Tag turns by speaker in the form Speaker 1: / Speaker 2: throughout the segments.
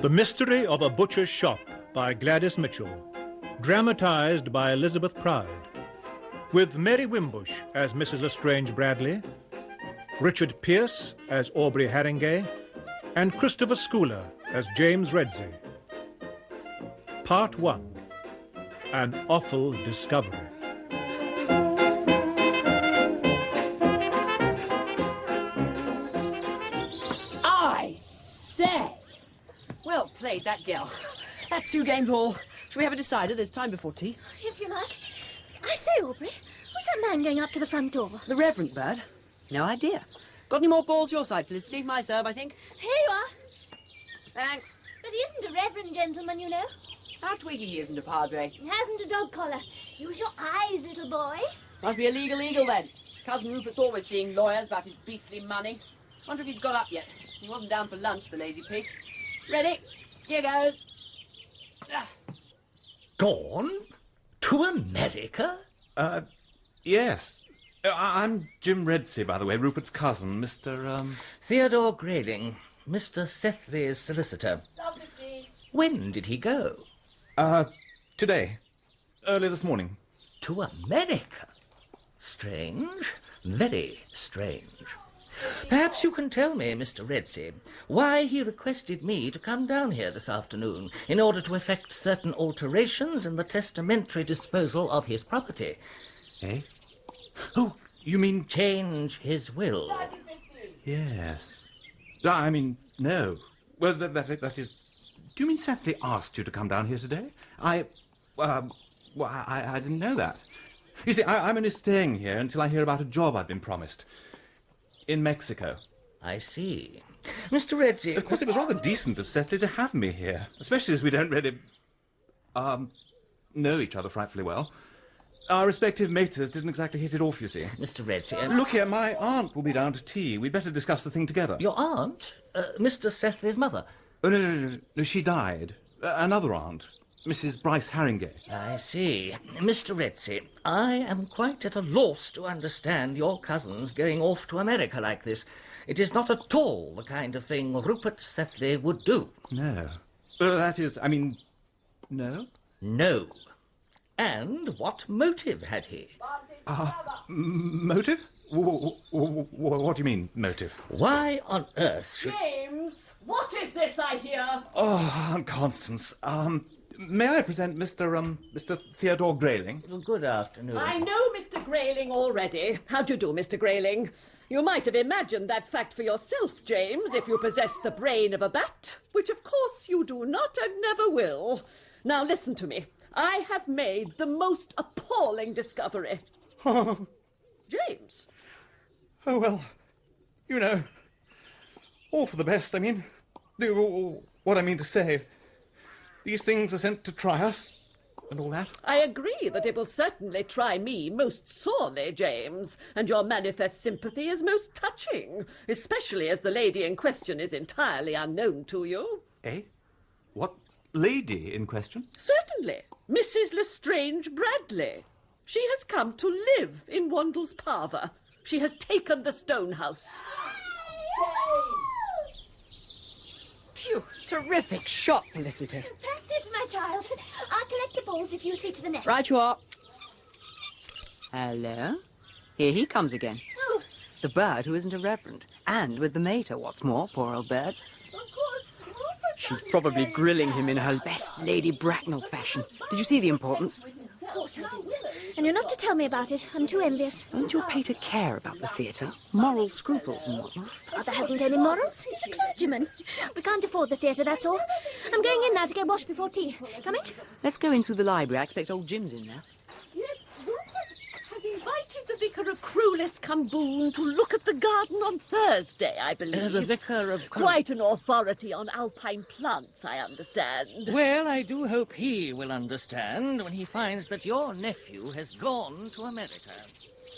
Speaker 1: The Mystery of a Butcher's Shop by Gladys Mitchell. Dramatised by Elizabeth Pride. With Mary Wimbush as Mrs Lestrange Bradley, Richard Pearce as Aubrey Harringay, and Christopher Scoular as James Redsey. Part 1. An Offal Discovery.
Speaker 2: I say! Well played, that girl. That's 2 games all. Shall we have a decider? There's time before tea.
Speaker 3: If you like. I say, Aubrey, who's that man going up to the front door?
Speaker 2: The Reverend Bird? No idea. Got any more balls your side, Felicity? My serve, I think.
Speaker 3: Here you are.
Speaker 2: Thanks.
Speaker 3: But he isn't a reverend gentleman, you know.
Speaker 2: How twiggy he isn't a padre.
Speaker 3: He hasn't a dog collar. Use your eyes, little boy.
Speaker 2: Must be a legal eagle, then. Cousin Rupert's always seeing lawyers about his beastly money. Wonder if he's got up yet. He wasn't down for lunch, the lazy pig. Ready? Here goes.
Speaker 4: Gone? To America?
Speaker 5: Yes. I'm Jim Redsey, by the way, Rupert's cousin, Mr.
Speaker 4: Theodore Grayling, Mr. Sethleigh's solicitor. When did he go?
Speaker 5: Today. Early this morning.
Speaker 4: To America? Strange. Very strange. Perhaps you can tell me, Mr. Redsey, why he requested me to come down here this afternoon in order to effect certain alterations in the testamentary disposal of his property.
Speaker 5: Eh? Oh, you mean...
Speaker 4: Change his will.
Speaker 5: Yes. I mean, no. Well, that is... Do you mean Sethleigh asked you to come down here today? I didn't know that. You see, I'm only staying here until I hear about a job I've been promised. In Mexico.
Speaker 4: I see. Mr. Redsey...
Speaker 5: Of course, it was rather decent of Sethleigh to have me here, especially as we don't really... know each other frightfully well. Our respective maters didn't exactly hit it off, you see.
Speaker 4: Mr. Redsey...
Speaker 5: Look here, my aunt will be down to tea. We'd better discuss the thing together.
Speaker 4: Your aunt? Mr. Sethleigh's mother?
Speaker 5: Oh, no, she died. Another aunt, Mrs Bryce Harringay.
Speaker 4: I see. Mr. Redsey, I am quite at a loss to understand your cousin's going off to America like this. It is not at all the kind of thing Rupert Sethleigh would do.
Speaker 5: No. No?
Speaker 4: No. And what motive had he?
Speaker 5: Motive? What do you mean, motive?
Speaker 4: Why on earth should...
Speaker 2: James, what is this I hear?
Speaker 5: Oh, Aunt Constance, may I present Mr. Theodore Grayling?
Speaker 4: Good afternoon.
Speaker 6: I know Mr. Grayling already. How do you do, Mr. Grayling? You might have imagined that fact for yourself, James, if you possessed the brain of a bat, which of course you do not and never will. Now listen to me. I have made the most appalling discovery.
Speaker 5: Oh.
Speaker 6: James.
Speaker 5: Oh, well, you know, all for the best, I mean. What I mean to say, these things are sent to try us, and all that.
Speaker 6: I agree that it will certainly try me most sorely, James, and your manifest sympathy is most touching, especially as the lady in question is entirely unknown to you.
Speaker 5: Eh? What lady in question?
Speaker 6: Certainly, Mrs Lestrange Bradley. She has come to live in Wandles Parva. She has taken the stone house.
Speaker 2: Phew, terrific shot, Felicity.
Speaker 3: Practice, my child. I'll collect the balls if you see to the net.
Speaker 2: Right you are. Hello? Here he comes again.
Speaker 3: Oh.
Speaker 2: The bird who isn't a reverend. And with the mater, what's more, poor old bird.
Speaker 3: Of course, Rupert.
Speaker 2: She's probably grilling him in her best Lady Bracknell fashion. Did you see the importance?
Speaker 3: Of course I didn't. And you're not to tell me about it. I'm too envious.
Speaker 2: Doesn't your pater care about the theatre? Moral scruples and whatnot?
Speaker 3: Father hasn't any morals. He's a clergyman. We can't afford the theatre, that's all. I'm going in now to get washed before tea. Coming?
Speaker 2: Let's go in through the library. I expect old Jim's in there.
Speaker 6: Yes, Rupert has invited the Vicar of Crewless-Cumboon to look at the garden on Thursday, I believe.
Speaker 4: The Vicar of...
Speaker 6: Quite an authority on alpine plants, I understand.
Speaker 4: Well, I do hope he will understand when he finds that your nephew has gone to America.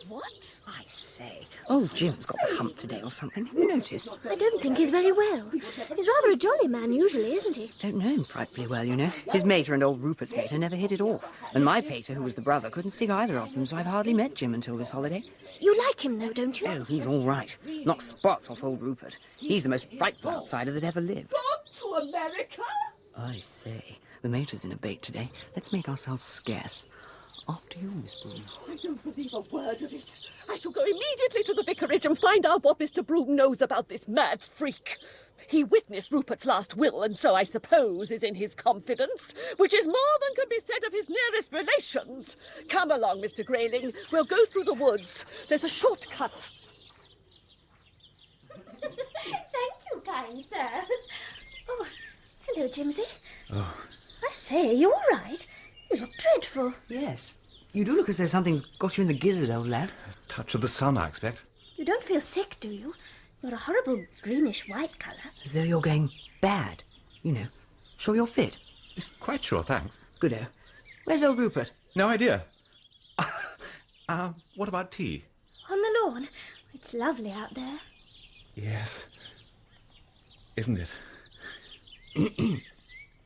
Speaker 2: What? I say, old Jim's got the hump today or something. Have you noticed?
Speaker 3: I don't think he's very well. He's rather a jolly man usually, isn't he?
Speaker 2: Don't know him frightfully well, you know. His mater and old Rupert's mater never hit it off. And my pater, who was the brother, couldn't stick either of them, so I've hardly met Jim until this holiday.
Speaker 3: You like him, though, don't you?
Speaker 2: Oh, he's all right. Knocks spots off old Rupert. He's the most frightful outsider that ever lived.
Speaker 6: To America?
Speaker 7: I say, the mater's in a bait today. Let's make ourselves scarce. After you, Miss Broome.
Speaker 6: I don't believe a word of it. I shall go immediately to the vicarage and find out what Mr. Broome knows about this mad freak. He witnessed Rupert's last will, and so I suppose is in his confidence, which is more than can be said of his nearest relations. Come along, Mr. Grayling. We'll go through the woods. There's a shortcut.
Speaker 3: Thank you, kind sir. Oh, hello, Jimsy.
Speaker 8: Oh.
Speaker 3: I say, are you all right? You look dreadful.
Speaker 7: Yes. You do look as though something's got you in the gizzard, old lad.
Speaker 8: A touch of the sun, I expect.
Speaker 3: You don't feel sick, do you? You're a horrible greenish-white colour.
Speaker 7: As though you're going bad. You know. Sure you're fit?
Speaker 8: Quite sure, thanks.
Speaker 7: Good-o. Where's old Rupert?
Speaker 8: No idea. What about tea?
Speaker 3: On the lawn. It's lovely out there.
Speaker 8: Yes. Isn't it?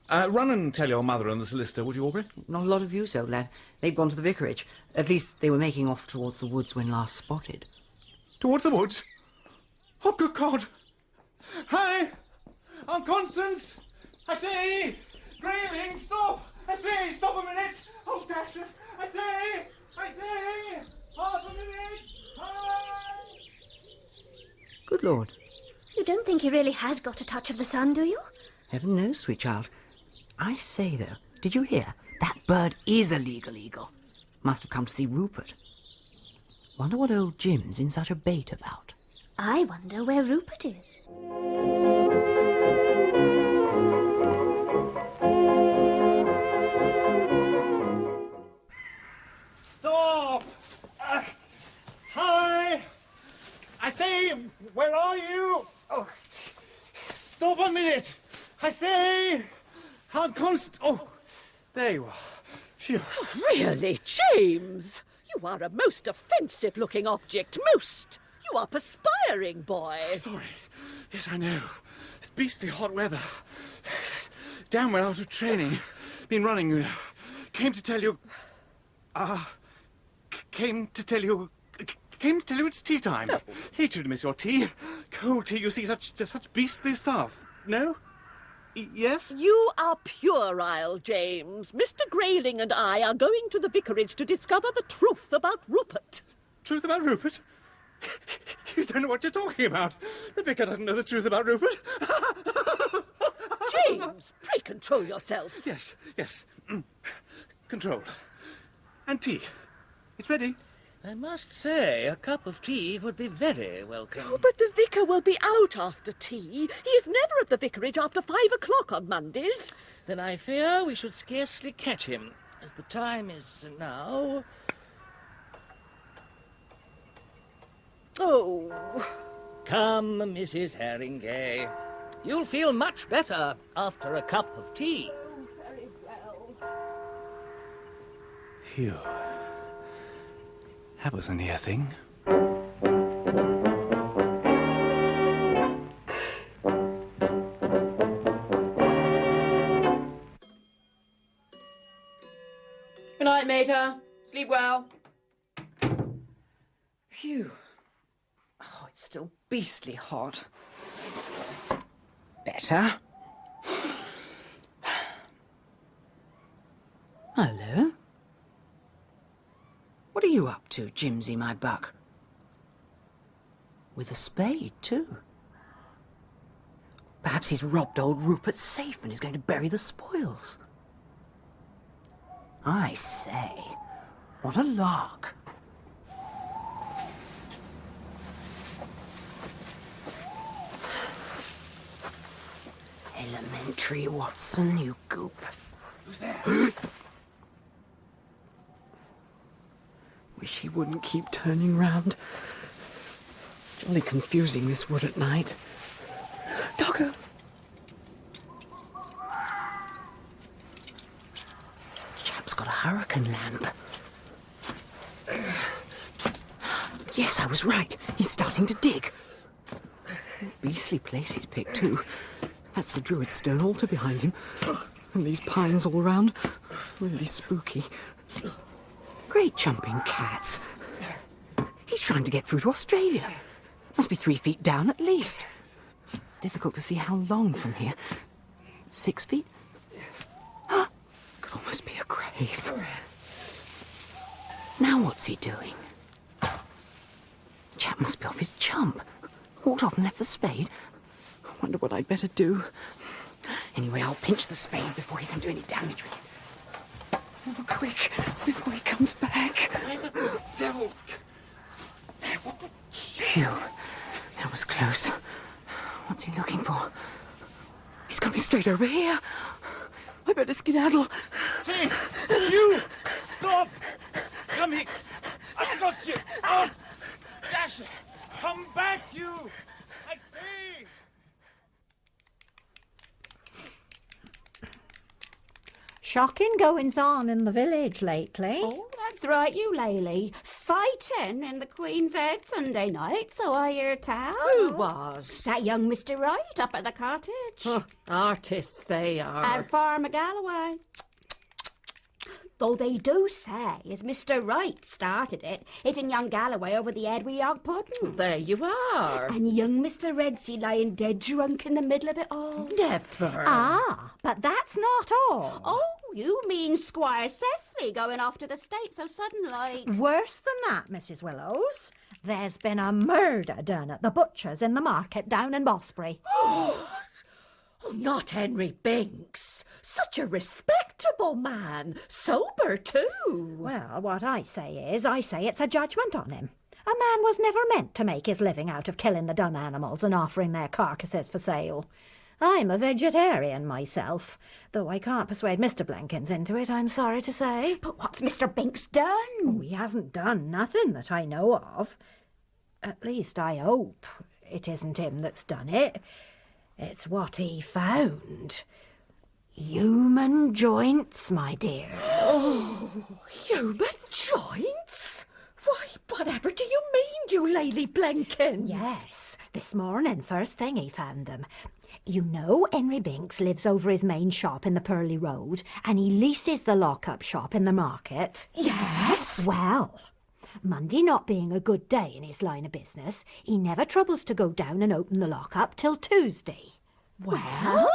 Speaker 8: Run and tell your mother and the solicitor, would you, Aubrey?
Speaker 7: Not a lot of use, old lad. They've gone to the vicarage. At least they were making off towards the woods when last spotted.
Speaker 5: Towards the woods? Oh, good God! Hi! Aunt Constance! I say! Grayling, stop! I say, stop a minute! Oh, dash it! I say! Half a minute! Hi!
Speaker 7: Good Lord.
Speaker 3: You don't think he really has got a touch of the sun, do you?
Speaker 7: Heaven knows, sweet child. I say, though, did you hear? That bird is a legal eagle. Must have come to see Rupert. Wonder what old Jim's in such a bait about.
Speaker 3: I wonder where Rupert is.
Speaker 5: Stop! Hi! I say, where are you? Oh, stop a minute! I say! Aunt Constance! Oh, there you are. Phew.
Speaker 6: Really, James? You are a most offensive-looking object, most. You are perspiring, boy.
Speaker 5: Sorry. Yes, I know. It's beastly hot weather. Damn well out of training. Been running, you know. Came to tell you it's tea time.
Speaker 6: No.
Speaker 5: Hate you to miss your tea. Cold tea, you see, such beastly stuff. No? Yes?
Speaker 6: You are puerile, James. Mr. Grayling and I are going to the vicarage to discover the truth about Rupert.
Speaker 5: Truth about Rupert? You don't know what you're talking about. The vicar doesn't know the truth about Rupert.
Speaker 6: James, pray control yourself.
Speaker 5: Yes. Control. And tea. It's ready.
Speaker 4: I must say, a cup of tea would be very welcome.
Speaker 6: Oh, but the vicar will be out after tea. He is never at the vicarage after 5 o'clock on Mondays.
Speaker 4: Then I fear we should scarcely catch him, as the time is now.
Speaker 6: Oh.
Speaker 4: Come, Mrs. Harringay. You'll feel much better after a cup of tea.
Speaker 6: Oh, very well.
Speaker 5: Phew. That was a near thing.
Speaker 2: Good night, mater. Sleep well.
Speaker 7: Phew. Oh, it's still beastly hot. Better. Hello? What are you up to, Jimsy, my buck? With a spade, too. Perhaps he's robbed old Rupert's safe and is going to bury the spoils. I say, what a lark. Elementary, Watson, you goop.
Speaker 5: Who's there?
Speaker 7: Wish he wouldn't keep turning round. Jolly confusing, this wood at night. Doggo! Chap's got a hurricane lamp. Yes, I was right. He's starting to dig. Beastly place he's picked, too. That's the Druid stone altar behind him. And these pines all round. Really spooky. Great jumping cats. He's trying to get through to Australia. Must be 3 feet down at least. Difficult to see how long from here. 6 feet? Could almost be a grave. Now what's he doing? Chap must be off his chump. Walked off and left the spade. I wonder what I'd better do. Anyway, I'll pinch the spade before he can do any damage with it. Oh, quick, before he comes back.
Speaker 8: Where the devil?
Speaker 7: Phew, that was close. What's he looking for? He's coming straight over here. I better skedaddle.
Speaker 5: Hey, you! Stop! Come here! I've got you! Oh, dash it! Come back, you! I say!
Speaker 9: Shocking goings-on in the village lately.
Speaker 10: Oh, that's right, you Laley. Fighting in the Queen's Head Sunday night, so I hear tell.
Speaker 6: Who was?
Speaker 10: That young Mr. Wright up at the cottage.
Speaker 6: Oh, artists they are.
Speaker 10: At Farmer Galloway. Though they do say as Mr. Wright started it, hitting young Galloway over the head with yog pudding.
Speaker 6: There you are.
Speaker 10: And young Mr. Redsey lying dead drunk in the middle of it all.
Speaker 6: Never.
Speaker 9: Ah, but that's not all.
Speaker 10: Oh, you mean Squire Sethleigh going off to the States so sudden like?
Speaker 9: Worse than that, Mrs. Willows. There's been a murder done at the butcher's in the market down in Bosbury.
Speaker 6: Oh, not Henry Binks. Such a respectable man. Sober, too.
Speaker 9: Well, what I say it's a judgment on him. A man was never meant to make his living out of killing the dumb animals and offering their carcasses for sale. I'm a vegetarian myself, though I can't persuade Mr. Blenkins into it, I'm sorry to say.
Speaker 10: But what's Mr. Binks done?
Speaker 9: Oh, he hasn't done nothing that I know of. At least I hope it isn't him that's done it. It's what he found. Human joints, my dear.
Speaker 6: Oh, human joints? Why, whatever do you mean, you Lady Blenkins?
Speaker 9: Yes, this morning, first thing he found them. You know Henry Binks lives over his main shop in the Purley Road, and he leases the lock-up shop in the market.
Speaker 6: Yes.
Speaker 9: Well, Monday not being a good day in his line of business, he never troubles to go down and open the lock-up till Tuesday. Well,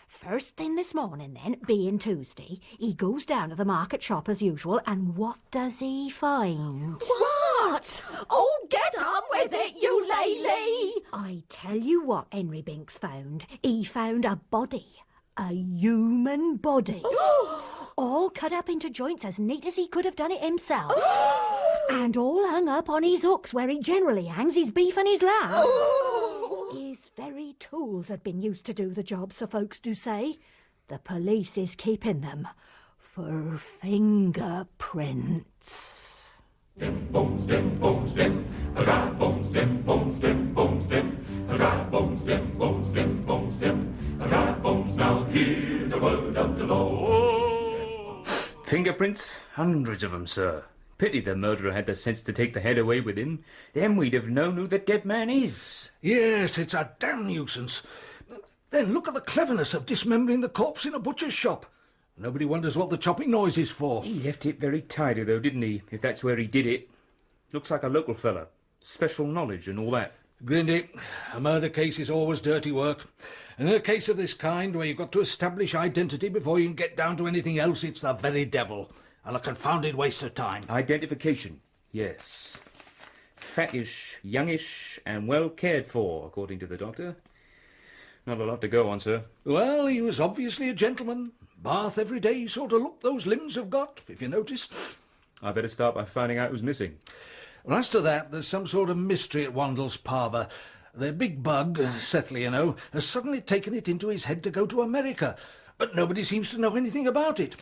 Speaker 9: first thing this morning then, being Tuesday, he goes down to the market shop as usual, and what does he find?
Speaker 6: What? Oh, get on with it, you Lady!
Speaker 9: I tell you what Henry Binks found. He found a body. A human body. All cut up into joints as neat as he could have done it himself. And all hung up on his hooks where he generally hangs his beef and his lamb. His very tools had been used to do the job, so folks do say. The police is keeping them for fingerprints.
Speaker 11: Dem, bones, dem, hurrah, bones, dem, hurrah, bones, dem, hurrah, bones, now hear the word of the law.
Speaker 12: Fingerprints? Hundreds of them, sir. Pity the murderer had the sense to take the head away with him. Then we'd have known who the dead man is.
Speaker 13: Yes, it's a damn nuisance. Then look at the cleverness of dismembering the corpse in a butcher's shop. Nobody wonders what the chopping noise is for.
Speaker 12: He left it very tidy, though, didn't he? If that's where he did it. Looks like a local fella. Special knowledge and all that.
Speaker 13: Grindy, a murder case is always dirty work. And in a case of this kind, where you've got to establish identity before you can get down to anything else, it's the very devil. And a confounded waste of time.
Speaker 12: Identification, yes. Fattish, youngish, and well cared for, according to the doctor. Not a lot to go on, sir.
Speaker 13: Well, he was obviously a gentleman. Bath every day sort of look those limbs have got, if you noticed.
Speaker 12: I better start by finding out who's missing.
Speaker 13: Well, as to that, there's some sort of mystery at Wandles Parva. Their big bug, Sethleigh, you know, has suddenly taken it into his head to go to America, but nobody seems to know anything about it.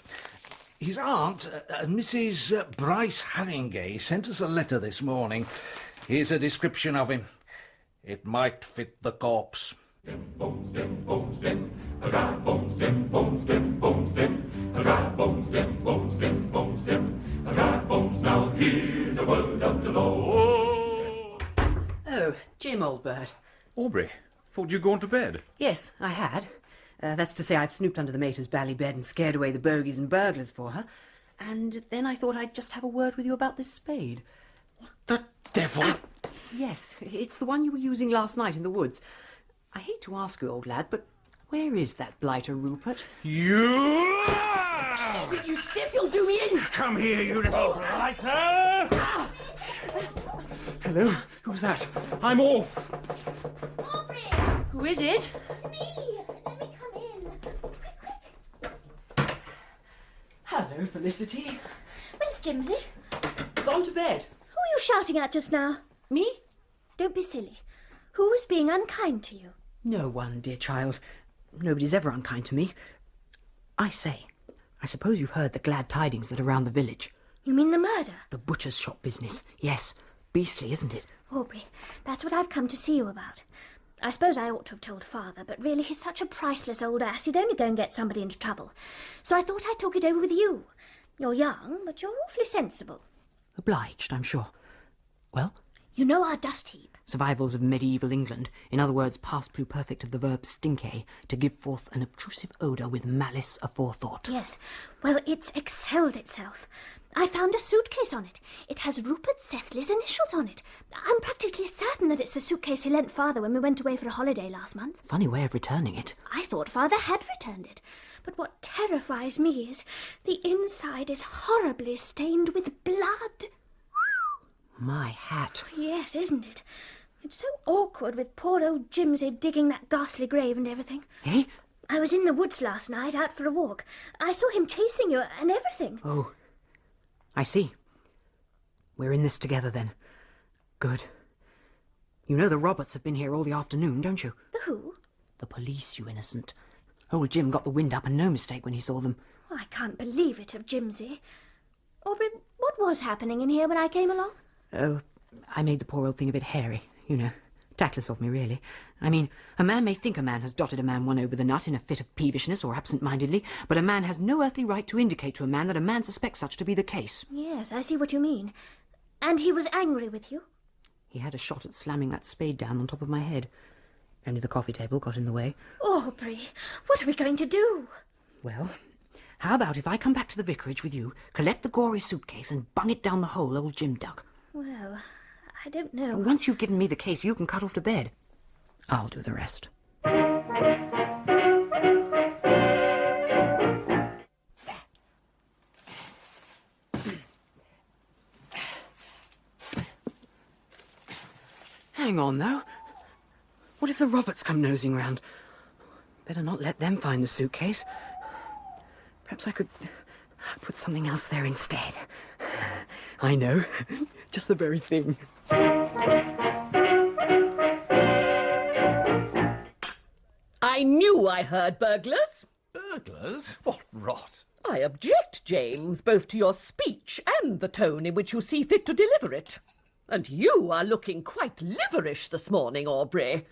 Speaker 13: His aunt, Mrs Bryce Harringay, sent us a letter this morning. Here's a description of him. It might fit the corpse.
Speaker 11: Dem, hurrah, bones, dem, hurrah, bones, dem, hurrah, bones, now hear the word of the law.
Speaker 2: Oh, Jim, old bird.
Speaker 8: Aubrey, thought you'd gone to bed.
Speaker 2: Yes, I had. That's to say I've snooped under the mater's bally bed and scared away the bogies and burglars for her. And then I thought I'd just have a word with you about this spade.
Speaker 13: What the devil?
Speaker 2: Yes, it's the one you were using last night in the woods. I hate to ask you, old lad, but
Speaker 7: Where is that blighter, Rupert?
Speaker 5: You!
Speaker 6: You stiff, you'll do me in!
Speaker 5: Come here, you little blighter! Hello? Who's that? I'm off.
Speaker 3: Aubrey!
Speaker 2: Who is it?
Speaker 3: It's me! Let me come in.
Speaker 7: Hello, Felicity.
Speaker 3: Where's Jimsy?
Speaker 2: Gone to bed.
Speaker 3: Who are you shouting at just now?
Speaker 2: Me?
Speaker 3: Don't be silly. Who was being unkind to you?
Speaker 7: No one, dear child. Nobody's ever unkind to me. I say, I suppose you've heard the glad tidings that are around the village.
Speaker 3: You mean the murder?
Speaker 7: The butcher's shop business. Yes. Beastly, isn't it?
Speaker 3: Aubrey, that's what I've come to see you about. I suppose I ought to have told Father, but really he's such a priceless old ass, he'd only go and get somebody into trouble. So I thought I'd talk it over with you. You're young, but you're awfully sensible.
Speaker 7: Obliged, I'm sure. Well?
Speaker 3: You know our dust heap.
Speaker 7: Survivals of medieval England, in other words, past pluperfect of the verb stinke, to give forth an obtrusive odour with malice aforethought.
Speaker 3: Yes, well, it's excelled itself. I found a suitcase on it. It has Rupert Sethleigh's initials on it. I'm practically certain that it's the suitcase he lent Father when we went away for a holiday last month.
Speaker 7: Funny way of returning it.
Speaker 3: I thought Father had returned it. But what terrifies me is the inside is horribly stained with blood.
Speaker 7: My hat.
Speaker 3: Yes, isn't it? It's so awkward with poor old Jimsy digging that ghastly grave and everything.
Speaker 7: Eh?
Speaker 3: I was in the woods last night, out for a walk. I saw him chasing you and everything.
Speaker 7: Oh, I see. We're in this together, then. Good. You know the Roberts have been here all the afternoon, don't you?
Speaker 3: The who?
Speaker 7: The police, you innocent. Old Jim got the wind up and no mistake when he saw them.
Speaker 3: Oh, I can't believe it of Jimsy. Aubrey, what was happening in here when I came along?
Speaker 7: Oh, I made the poor old thing a bit hairy, you know. Tactless of me, really. I mean, a man may think a man has dotted a man one over the nut in a fit of peevishness or absent-mindedly, but a man has no earthly right to indicate to a man that a man suspects such to be the case.
Speaker 3: Yes, I see what you mean. And he was angry with you?
Speaker 7: He had a shot at slamming that spade down on top of my head. Only the coffee table got in the way.
Speaker 3: Aubrey, what are we going to do?
Speaker 7: Well, how about if I come back to the vicarage with you, collect the gory suitcase and bung it down the hole old Jim dug?
Speaker 3: Well, I don't know.
Speaker 7: Once you've given me the case, you can cut off to bed. I'll do the rest. Hang on, though. What if the Roberts come nosing round? Better not let them find the suitcase. Perhaps I could put something else there instead. I know. Just the very thing.
Speaker 6: I knew I heard burglars.
Speaker 5: Burglars? What rot!
Speaker 6: I object, James, both to your speech and the tone in which you see fit to deliver it. And you are looking quite liverish this morning, Aubrey.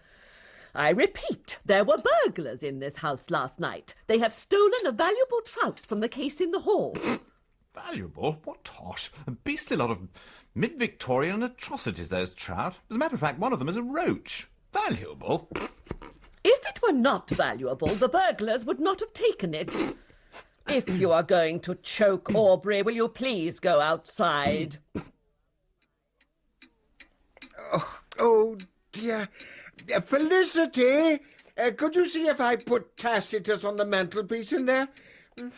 Speaker 6: I repeat, there were burglars in this house last night. They have stolen a valuable trout from the case in the hall.
Speaker 8: Valuable? What tosh? A beastly lot of mid-Victorian atrocities, those trout. As a matter of fact, one of them is a roach. Valuable?
Speaker 6: If it were not valuable, the burglars would not have taken it. If you are going to choke, Aubrey, will you please go outside?
Speaker 14: Oh dear. Felicity, could you see if I put Tacitus on the mantelpiece in there?
Speaker 3: Here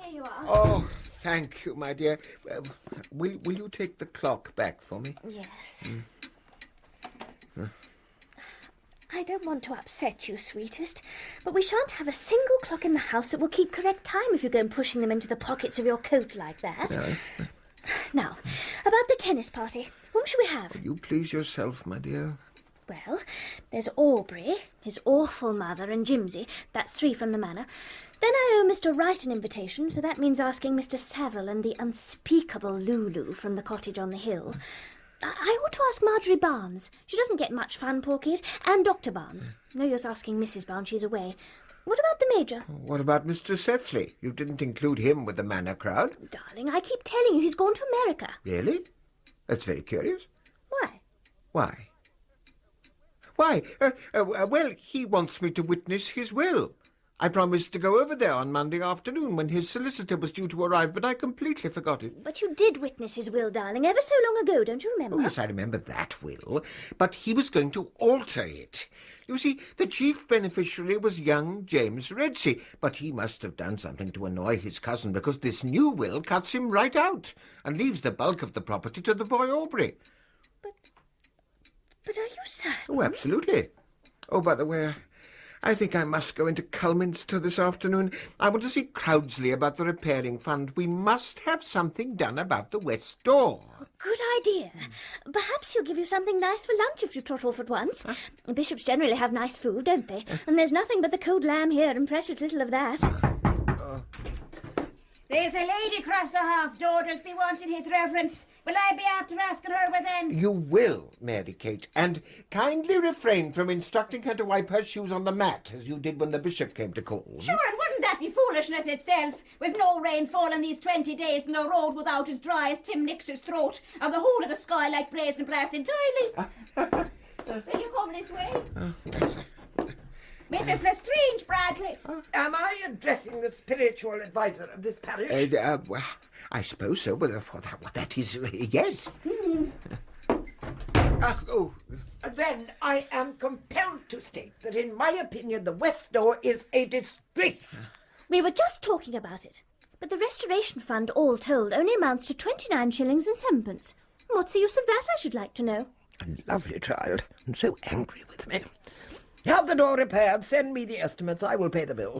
Speaker 3: you are.
Speaker 14: Oh, thank you, my dear. Will you take the clock back for me?
Speaker 3: Yes. I don't want to upset you, sweetest, but we shan't have a single clock in the house that will keep correct time if you go pushing them into the pockets of your coat like that.
Speaker 14: No.
Speaker 3: Now, about the tennis party. Whom shall we have?
Speaker 14: You please yourself, my dear.
Speaker 3: Well, there's Aubrey, his awful mother, and Jimsy. That's 3 from the manor. Then I owe Mr. Wright an invitation, so that means asking Mr. Saville and the unspeakable Lulu from the cottage on the hill. I ought to ask Marjorie Barnes. She doesn't get much fun, poor kid. And Dr. Barnes. No use asking Mrs. Barnes, she's away. What about the Major?
Speaker 14: What about Mr. Sethleigh? You didn't include him with the manor crowd.
Speaker 3: Darling, I keep telling you he's gone to America.
Speaker 14: Really? That's very curious.
Speaker 3: Why?
Speaker 14: Why? Why? Well, he wants me to witness his will. I promised to go over there on Monday afternoon when his solicitor was due to arrive, but I completely forgot it.
Speaker 3: But you did witness his will, darling, ever so long ago, don't you remember?
Speaker 14: Oh, yes, I remember that will. But he was going to alter it. You see, the chief beneficiary was young James Redsey, but he must have done something to annoy his cousin, because this new will cuts him right out and leaves the bulk of the property to the boy Aubrey.
Speaker 3: But are you certain?
Speaker 14: Oh, absolutely. Oh, by the way, I think I must go into Culminster this afternoon. I want to see Crowdsley about the repairing fund. We must have something done about the west door.
Speaker 3: Good idea. Perhaps he'll give you something nice for lunch if you trot off at once. Bishops generally have nice food, don't they? And there's nothing but the cold lamb here, and precious little of that.
Speaker 10: There's a lady across the half daughters be wanting his reverence. Will I be after asking her within?
Speaker 14: You will, Mary Kate, and kindly refrain from instructing her to wipe her shoes on the mat, as you did when the bishop came to call.
Speaker 10: Sure, and wouldn't that be foolishness itself, with no rain falling these 20 days and the road without as dry as Tim Nix's throat, and the whole of the sky like brazen brass entirely? Will you come this way? Mrs Lestrange Bradley.
Speaker 15: Am I addressing the spiritual advisor of this parish?
Speaker 14: Well, I suppose so. Well, that is, yes.
Speaker 15: Then I am compelled to state that, in my opinion, the west door is a disgrace.
Speaker 3: We were just talking about it. But the Restoration Fund, all told, only amounts to 29 shillings and 7pence. What's the use of that, I should like to know?
Speaker 15: A lovely child, and so angry with me. Have the door repaired. Send me the estimates. I will pay the bill.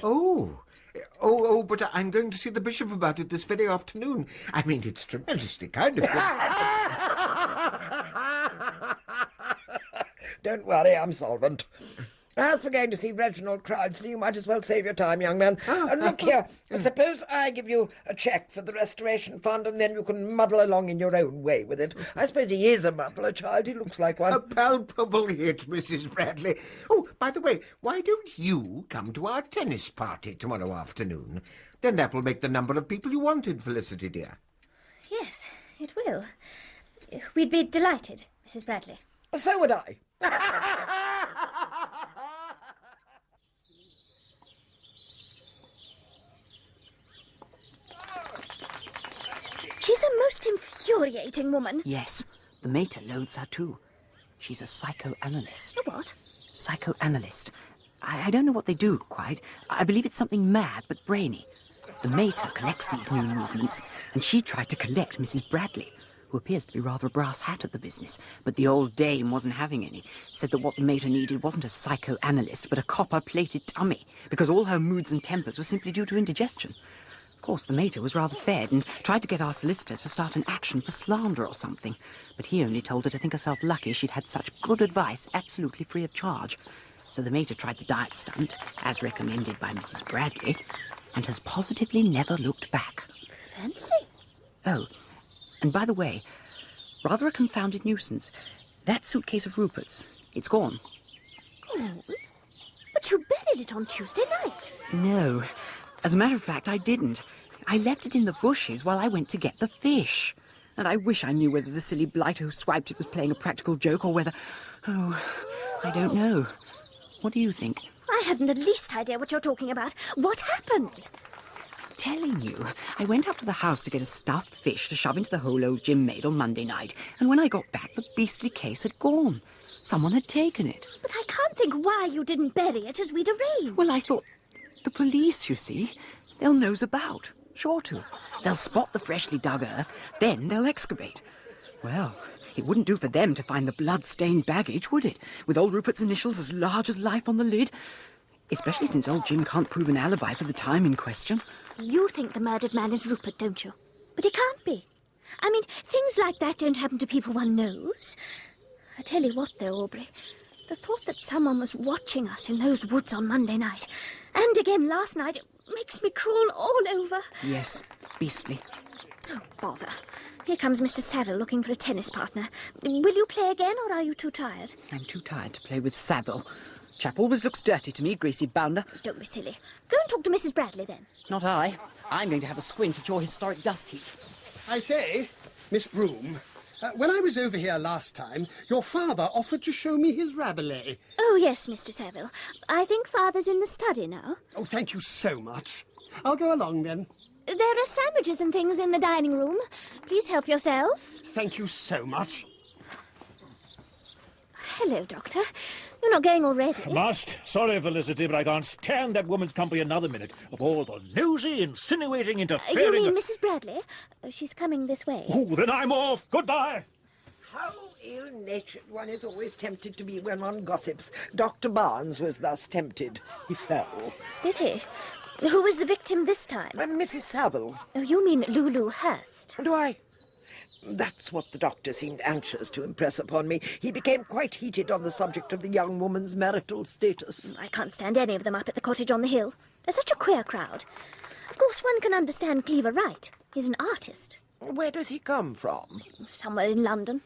Speaker 14: Oh, but I'm going to see the bishop about it this very afternoon. I mean, it's tremendously kind of you.
Speaker 15: Don't worry, I'm solvent. As for going to see Reginald Crowdsley, you might as well save your time, young man. Look here, suppose I give you a cheque for the Restoration Fund, and then you can muddle along in your own way with it. I suppose he is a muddler, child. He looks like one.
Speaker 14: A palpable hit, Mrs. Bradley. Oh, by the way, why don't you come to our tennis party tomorrow afternoon? Then that will make the number of people you wanted, Felicity, dear.
Speaker 3: Yes, it will. We'd be delighted, Mrs. Bradley.
Speaker 15: So would I.
Speaker 3: She's a most infuriating woman.
Speaker 7: Yes, the mater loathes her too. She's a psychoanalyst.
Speaker 3: A what?
Speaker 7: Psychoanalyst. I don't know what they do, quite. I believe it's something mad but brainy. The mater collects these new movements, and she tried to collect Mrs. Bradley, who appears to be rather a brass hat at the business, but the old dame wasn't having any. Said that what the mater needed wasn't a psychoanalyst, but a copper-plated dummy, because all her moods and tempers were simply due to indigestion. Of course, the mater was rather fed and tried to get our solicitor to start an action for slander or something, but he only told her to think herself lucky she'd had such good advice absolutely free of charge. So the mater tried the diet stunt, as recommended by Mrs. Bradley, and has positively never looked back.
Speaker 3: Fancy.
Speaker 7: Oh, and by the way, rather a confounded nuisance. That suitcase of Rupert's, it's gone.
Speaker 3: Oh, but you buried it on Tuesday night.
Speaker 7: No. As a matter of fact, I didn't. I left it in the bushes while I went to get the fish. And I wish I knew whether the silly blighter who swiped it was playing a practical joke or whether... Oh, I don't know. What do you think?
Speaker 3: I haven't the least idea what you're talking about. What happened?
Speaker 7: I'm telling you, I went up to the house to get a stuffed fish to shove into the hole old Jim made on Monday night, and when I got back, the beastly case had gone. Someone had taken it.
Speaker 3: But I can't think why you didn't bury it as we'd arranged.
Speaker 7: Well, I thought... The police, you see. They'll nose about. Sure to. They'll spot the freshly dug earth, then they'll excavate. Well, it wouldn't do for them to find the blood-stained baggage, would it? With old Rupert's initials as large as life on the lid. Especially since old Jim can't prove an alibi for the time in question.
Speaker 3: You think the murdered man is Rupert, don't you? But he can't be. I mean, things like that don't happen to people one knows. I tell you what, though, Aubrey. The thought that someone was watching us in those woods on Monday night, and again last night, it makes me crawl all over.
Speaker 7: Yes, beastly.
Speaker 3: Oh, bother. Here comes Mr. Saville looking for a tennis partner. Will you play again, or are you too tired?
Speaker 7: I'm too tired to play with Saville. Chap always looks dirty to me, greasy bounder.
Speaker 3: Don't be silly. Go and talk to Mrs. Bradley, then.
Speaker 7: Not I. I'm going to have a squint at your historic dust heap.
Speaker 16: I say, Miss Broome, when I was over here last time, your father offered to show me his Rabelais.
Speaker 3: Oh, yes, Mr. Saville. I think Father's in the study now.
Speaker 16: Oh, thank you so much. I'll go along, then.
Speaker 3: There are sandwiches and things in the dining room. Please help yourself.
Speaker 16: Thank you so much.
Speaker 3: hello, Doctor. You're not going already?
Speaker 1: Must. Sorry, Felicity, but I can't stand that woman's company another minute. Of all the nosy, insinuating, interfering...
Speaker 3: You mean Mrs. Bradley? She's coming this way.
Speaker 1: Oh, then I'm off. Goodbye.
Speaker 15: How ill-natured one is always tempted to be when one gossips. Dr. Barnes was thus tempted. He fell.
Speaker 3: Did he? Who was the victim this time?
Speaker 15: Mrs. Saville.
Speaker 3: Oh, you mean Lulu Hurst?
Speaker 15: Do I? That's what the doctor seemed anxious to impress upon me. He became quite heated on the subject of the young woman's marital status.
Speaker 3: I can't stand any of them up at the cottage on the hill. They're such a queer crowd. Of course, one can understand Cleaver Wright. He's an artist.
Speaker 15: Where does he come from?
Speaker 3: Somewhere in London.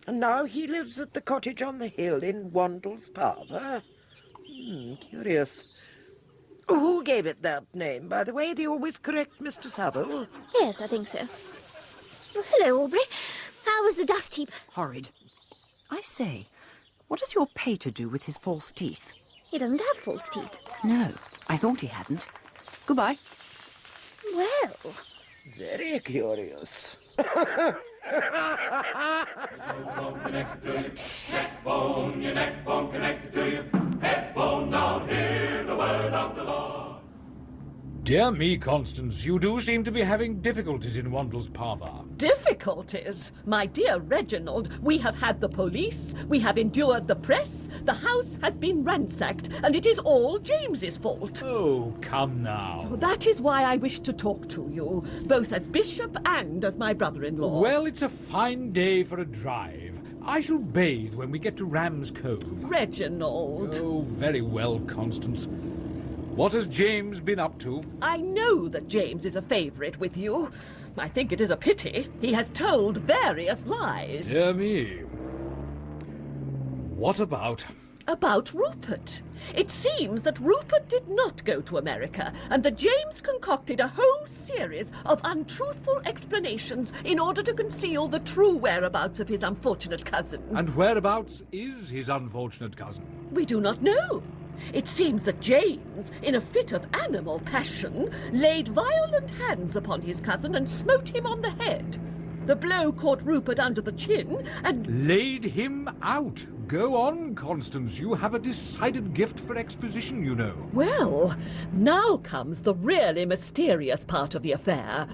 Speaker 15: And now he lives at the cottage on the hill in Wandles Parva. Curious. Who gave it that name, by the way? The always correct Mr. Saville?
Speaker 3: Yes, I think so. Well, hello, Aubrey. How was the dust heap?
Speaker 7: Horrid. I say, what does your pater do with his false teeth?
Speaker 3: He doesn't have false teeth.
Speaker 7: No, I thought he hadn't. Goodbye.
Speaker 3: Well...
Speaker 15: Very curious.
Speaker 11: Neckbone connected to you. Neckbone, your neckbone connected to you. Headbone, now hear the word of the Lord.
Speaker 13: Dear me, Constance, you do seem to be having difficulties in Wandles Parva.
Speaker 6: Difficulties? My dear Reginald, we have had the police, we have endured the press, the house has been ransacked, and it is all James's fault.
Speaker 13: Oh, come now.
Speaker 6: That is why I wish to talk to you, both as bishop and as my brother-in-law.
Speaker 13: Well, it's a fine day for a drive. I shall bathe when we get to Ram's Cove.
Speaker 6: Reginald.
Speaker 13: Oh, very well, Constance. What has James been up to?
Speaker 6: I know that James is a favourite with you. I think it is a pity. He has told various lies.
Speaker 13: Dear me. What about?
Speaker 6: About Rupert. It seems that Rupert did not go to America, and that James concocted a whole series of untruthful explanations in order to conceal the true whereabouts of his unfortunate cousin.
Speaker 13: And whereabouts is his unfortunate cousin?
Speaker 6: We do not know. It seems that James, in a fit of animal passion, laid violent hands upon his cousin and smote him on the head. The blow caught Rupert under the chin and...
Speaker 13: Laid him out. Go on, Constance. You have a decided gift for exposition, you know.
Speaker 6: Well, now comes the really mysterious part of the affair.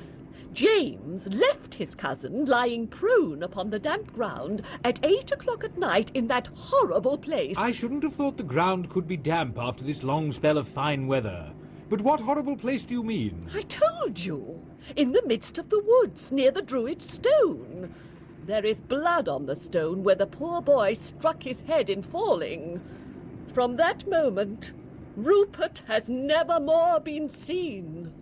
Speaker 6: James left his cousin lying prone upon the damp ground at 8 o'clock at night in that horrible place.
Speaker 13: I shouldn't have thought the ground could be damp after this long spell of fine weather. But what horrible place do you mean?
Speaker 6: I told you. In the midst of the woods, near the Druid's stone. There is blood on the stone where the poor boy struck his head in falling. From that moment, Rupert has never more been seen.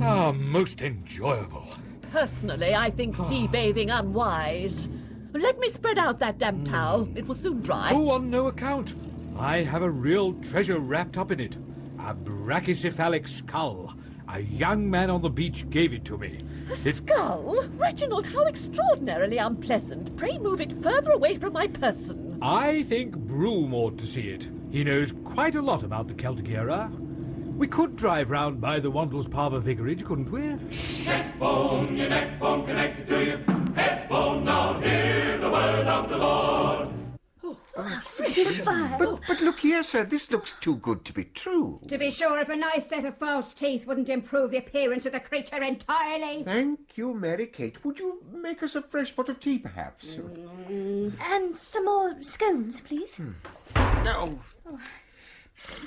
Speaker 13: Ah, most enjoyable.
Speaker 6: Personally, I think sea bathing unwise. Let me spread out that damp towel. It will soon dry.
Speaker 13: Oh, on no account. I have a real treasure wrapped up in it. A brachycephalic skull. A young man on the beach gave it to me.
Speaker 6: A skull? Reginald, how extraordinarily unpleasant. Pray move it further away from my person.
Speaker 13: I think Broome ought to see it. He knows quite a lot about the Celtic era. We could drive round by the Wandles Parva vicarage, couldn't we?
Speaker 11: Neckbone, your neckbone connected to you. Headbone, now hear the word of the Lord.
Speaker 14: But look here, sir, this looks too good to be true.
Speaker 10: To be sure, if a nice set of false teeth wouldn't improve the appearance of the creature entirely.
Speaker 14: Thank you, Mary Kate. Would you make us a fresh pot of tea, perhaps?
Speaker 3: And some more scones, please.
Speaker 14: No.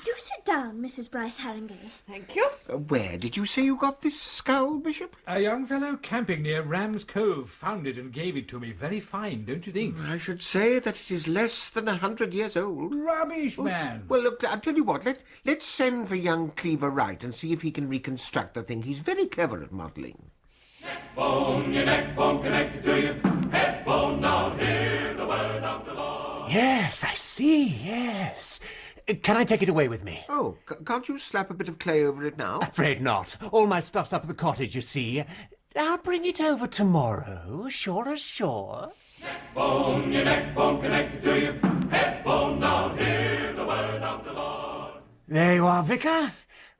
Speaker 3: Do sit down, Mrs. Bryce Harringay.
Speaker 6: Thank you.
Speaker 14: Where did you say you got this skull, Bishop?
Speaker 13: A young fellow camping near Ram's Cove found it and gave it to me. Very fine, don't you think?
Speaker 14: I should say that it is less than 100 years old.
Speaker 13: Rubbish, man.
Speaker 14: Well, look, I'll tell you what. Let's send for young Cleaver Wright and see if he can reconstruct the thing. He's very clever at modelling.
Speaker 11: Neckbone, your neckbone connected to you. Headbone, now hear the word of the Lord.
Speaker 17: Yes, I see, yes. Can I take it away with me?
Speaker 14: Oh, can't you slap a bit of clay over it now?
Speaker 17: Afraid not. All my stuff's up at the cottage, you see. I'll bring it over tomorrow, sure as sure.
Speaker 11: Neckbone, your neckbone connected to you. Headbone, now hear the word of the Lord.
Speaker 17: There you are, Vicar.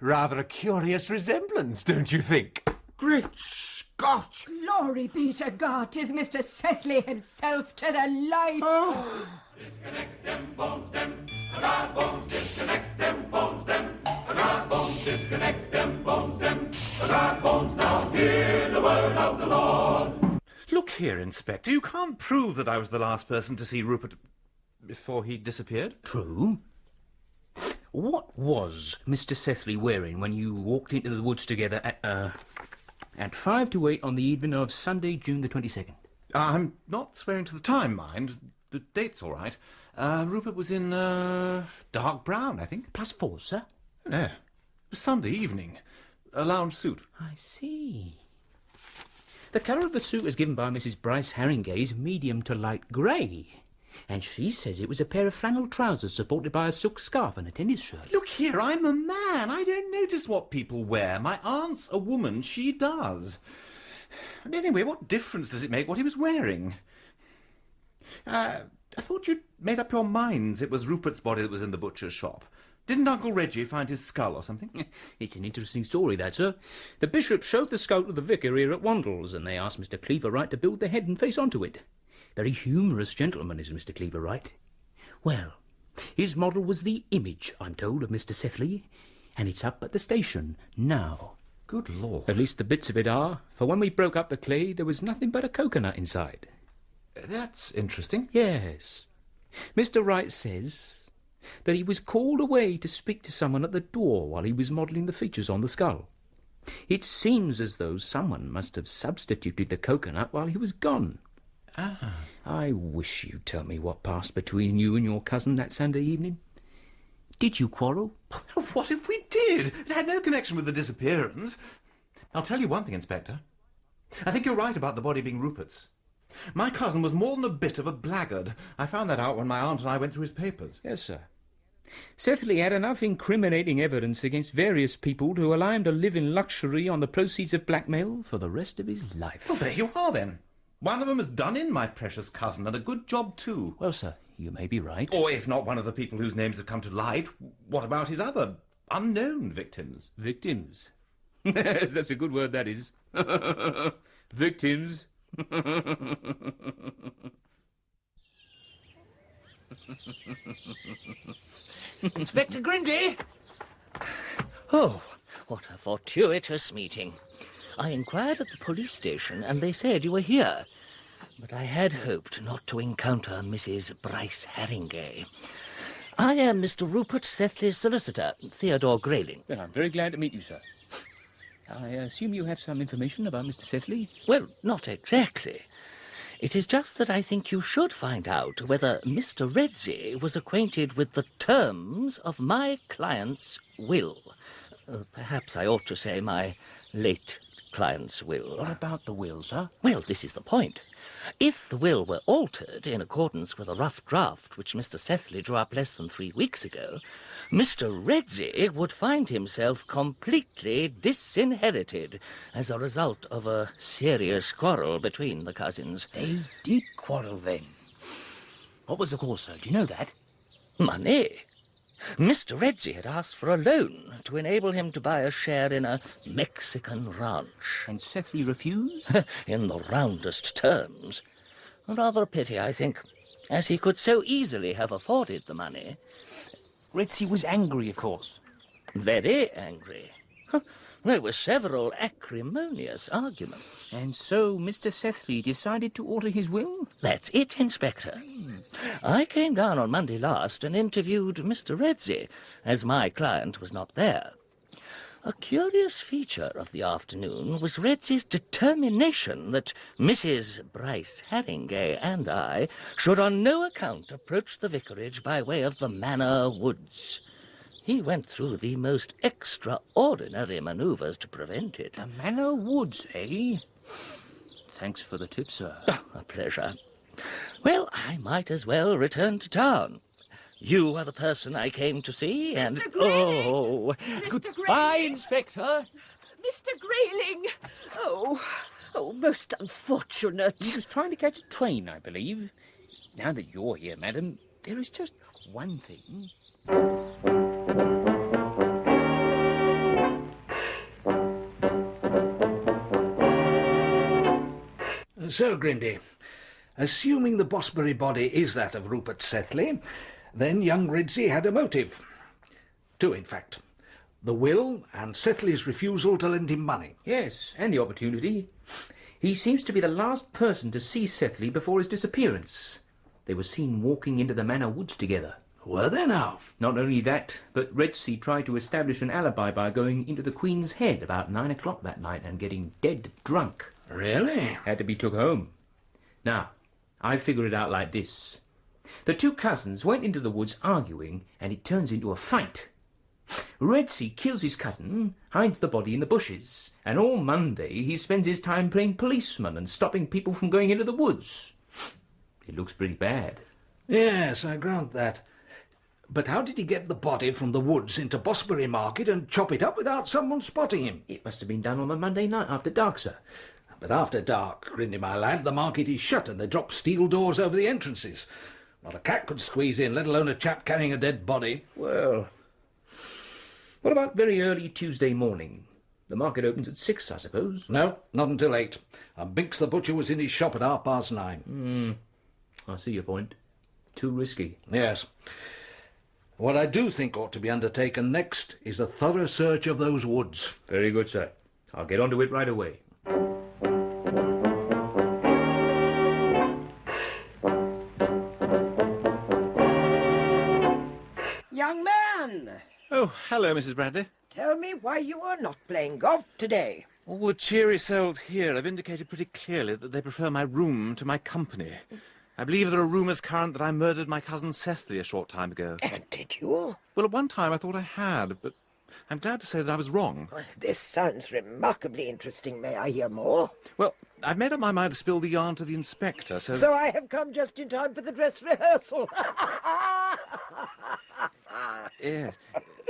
Speaker 17: Rather a curious resemblance, don't you think?
Speaker 14: Great Scott!
Speaker 9: Glory be to God, 'tis Mr. Sethleigh himself to the life.
Speaker 14: Oh.
Speaker 11: Disconnect them bones, them. Hurrah, bones, disconnect them bones, them. Hurrah, bones, disconnect them bones, them. Hurrah, bones, now hear the word of the Lord.
Speaker 8: Look here, Inspector, you can't prove that I was the last person to see Rupert before he disappeared.
Speaker 12: True. What was Mr. Sethleigh wearing when you walked into the woods together at 5 to 8 on the evening of Sunday, June the 22nd?
Speaker 8: I'm not swearing to the time, mind. The date's all right. Rupert was in dark brown, I think.
Speaker 12: +4, sir?
Speaker 8: No, it was Sunday evening. A lounge suit.
Speaker 12: I see. The colour of the suit was given by Mrs. Bryce Harringay's medium to light grey. And she says it was a pair of flannel trousers supported by a silk scarf and a tennis shirt.
Speaker 8: Look here, I'm a man. I don't notice what people wear. My aunt's a woman. She does. And anyway, what difference does it make what he was wearing? I thought you'd made up your minds it was Rupert's body that was in the butcher's shop. Didn't Uncle Redsey find his skull or something?
Speaker 12: It's an interesting story, that, sir. The bishop showed the skull to the vicar here at Wandles, and they asked Mr. Cleaver Wright to build the head and face onto it. Very humorous gentleman is Mr. Cleaver Wright. Well, his model was the image, I'm told, of Mr. Sethleigh, and it's up at the station now.
Speaker 8: Good Lord.
Speaker 12: At least the bits of it are, for when we broke up the clay, there was nothing but a coconut inside.
Speaker 8: That's interesting.
Speaker 12: Yes. Mr. Wright says that he was called away to speak to someone at the door while he was modelling the features on the skull. It seems as though someone must have substituted the coconut while he was gone.
Speaker 8: Ah.
Speaker 12: I wish you'd tell me what passed between you and your cousin that Sunday evening. Did you quarrel?
Speaker 8: What if we did? It had no connection with the disappearance. I'll tell you one thing, Inspector. I think you're right about the body being Rupert's. My cousin was more than a bit of a blackguard. I found that out when my aunt and I went through his papers.
Speaker 12: Yes, sir. Sethleigh had enough incriminating evidence against various people to allow him to live in luxury on the proceeds of blackmail for the rest of his life.
Speaker 8: Well, there you are, then. One of them has done in, my precious cousin, and a good job, too.
Speaker 12: Well, sir, you may be right.
Speaker 8: Or if not one of the people whose names have come to light, what about his other unknown victims?
Speaker 12: Victims? That's a good word, that is. Victims.
Speaker 4: Inspector Grindy! Oh, what a fortuitous meeting. I inquired at the police station and they said you were here. But I had hoped not to encounter Mrs. Bryce Harringay. I am Mr. Rupert Sethleigh's solicitor, Theodore Grayling.
Speaker 12: Well, I'm very glad to meet you, sir. I assume you have some information about Mr. Sethleigh?
Speaker 4: Well, not exactly. It is just that I think you should find out whether Mr. Redsey was acquainted with the terms of my client's will. Perhaps I ought to say my late client's will.
Speaker 12: What about the will, sir?
Speaker 4: Well, this is the point. If the will were altered in accordance with a rough draft which Mr. Sethleigh drew up less than 3 weeks ago, Mr. Redsey would find himself completely disinherited as a result of a serious quarrel between the cousins.
Speaker 12: They did quarrel, then. What was the cause, sir? Do you know that?
Speaker 4: Money. Mr. Redsey had asked for a loan to enable him to buy a share in a Mexican ranch.
Speaker 12: And Sethleigh refused?
Speaker 4: In the roundest terms. Rather a pity, I think, as he could so easily have afforded the money.
Speaker 12: Redsey was angry, of course.
Speaker 4: Very angry. There were several acrimonious arguments.
Speaker 12: And so Mr. Sethleigh decided to alter his will?
Speaker 4: That's it, Inspector. I came down on Monday last and interviewed Mr. Redsey, as my client was not there. A curious feature of the afternoon was Redsey's determination that Mrs. Bryce Harringay and I should on no account approach the vicarage by way of the Manor Woods. He went through the most extraordinary manoeuvres to prevent it.
Speaker 12: The Manor Woods, eh? Thanks for the tip, sir.
Speaker 4: A pleasure. Well, I might as well return to town. You are the person I came to see, and...
Speaker 6: Mr. Grayling!
Speaker 4: Oh,
Speaker 6: Mr.
Speaker 4: goodbye,
Speaker 6: Grayling!
Speaker 4: Inspector.
Speaker 6: Mr. Grayling! Oh, most unfortunate.
Speaker 12: He was trying to catch a train, I believe. Now that you're here, madam, there is just one thing.
Speaker 13: So, Grindy, assuming the Bosbury body is that of Rupert Sethleigh, then young Redsey had a motive. Two, in fact. The will and Sethleigh's refusal to lend him money.
Speaker 12: Yes, and the opportunity. He seems to be the last person to see Sethleigh before his disappearance. They were seen walking into the manor woods together.
Speaker 13: Were they now?
Speaker 12: Not only that, but Redsey tried to establish an alibi by going into the Queen's Head about 9 o'clock that night and getting dead drunk.
Speaker 13: Really?
Speaker 12: Had to be took home. Now, I figured it out like this. The two cousins went into the woods arguing, and it turns into a fight. Redsey kills his cousin, hides the body in the bushes, and all Monday he spends his time playing policeman and stopping people from going into the woods. It looks pretty bad.
Speaker 13: Yes, I grant that. But how did he get the body from the woods into Bosbury Market and chop it up without someone spotting him?
Speaker 12: It must have been done on the Monday night after dark, sir.
Speaker 13: But after dark, Grindy, my lad, the market is shut and they drop steel doors over the entrances. Not a cat could squeeze in, let alone a chap carrying a dead body.
Speaker 12: Well, what about very early Tuesday morning? The market opens at 6, I suppose.
Speaker 13: No, not until 8. And Binks the butcher was in his shop at 9:30.
Speaker 12: I see your point. Too risky.
Speaker 13: Yes. What I do think ought to be undertaken next is a thorough search of those woods.
Speaker 12: Very good, sir. I'll get onto it right away.
Speaker 15: Young man!
Speaker 8: Oh, hello, Mrs. Bradley.
Speaker 15: Tell me why you are not playing golf today.
Speaker 8: All the cheery souls here have indicated pretty clearly that they prefer my room to my company. I believe there are rumours current that I murdered my cousin Sethleigh a short time ago.
Speaker 15: And did you?
Speaker 8: Well, at one time I thought I had, but I'm glad to say that I was wrong.
Speaker 15: This sounds remarkably interesting. May I hear more?
Speaker 8: Well, I've made up my mind to spill the yarn to the inspector, so...
Speaker 15: So I have come just in time for the dress rehearsal.
Speaker 8: Yes.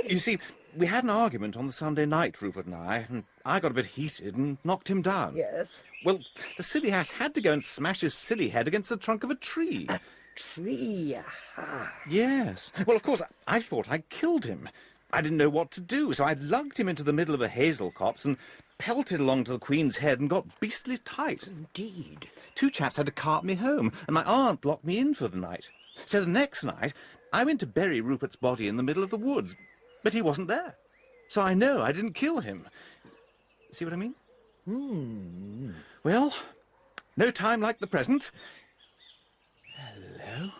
Speaker 8: You see, we had an argument on the Sunday night, Rupert and I got a bit heated and knocked him down.
Speaker 15: Yes?
Speaker 8: Well, the silly ass had to go and smash his silly head against the trunk of a tree.
Speaker 15: A tree? Aha.
Speaker 8: Yes. Well, of course, I thought I'd killed him. I didn't know what to do, so I lugged him into the middle of a hazel copse and pelted along to the Queen's Head and got beastly tight.
Speaker 15: Indeed.
Speaker 8: Two chaps had to cart me home, and my aunt locked me in for the night. So the next night, I went to bury Rupert's body in the middle of the woods, but he wasn't there. So I know I didn't kill him. See what I mean? Well, no time like the present. Hello?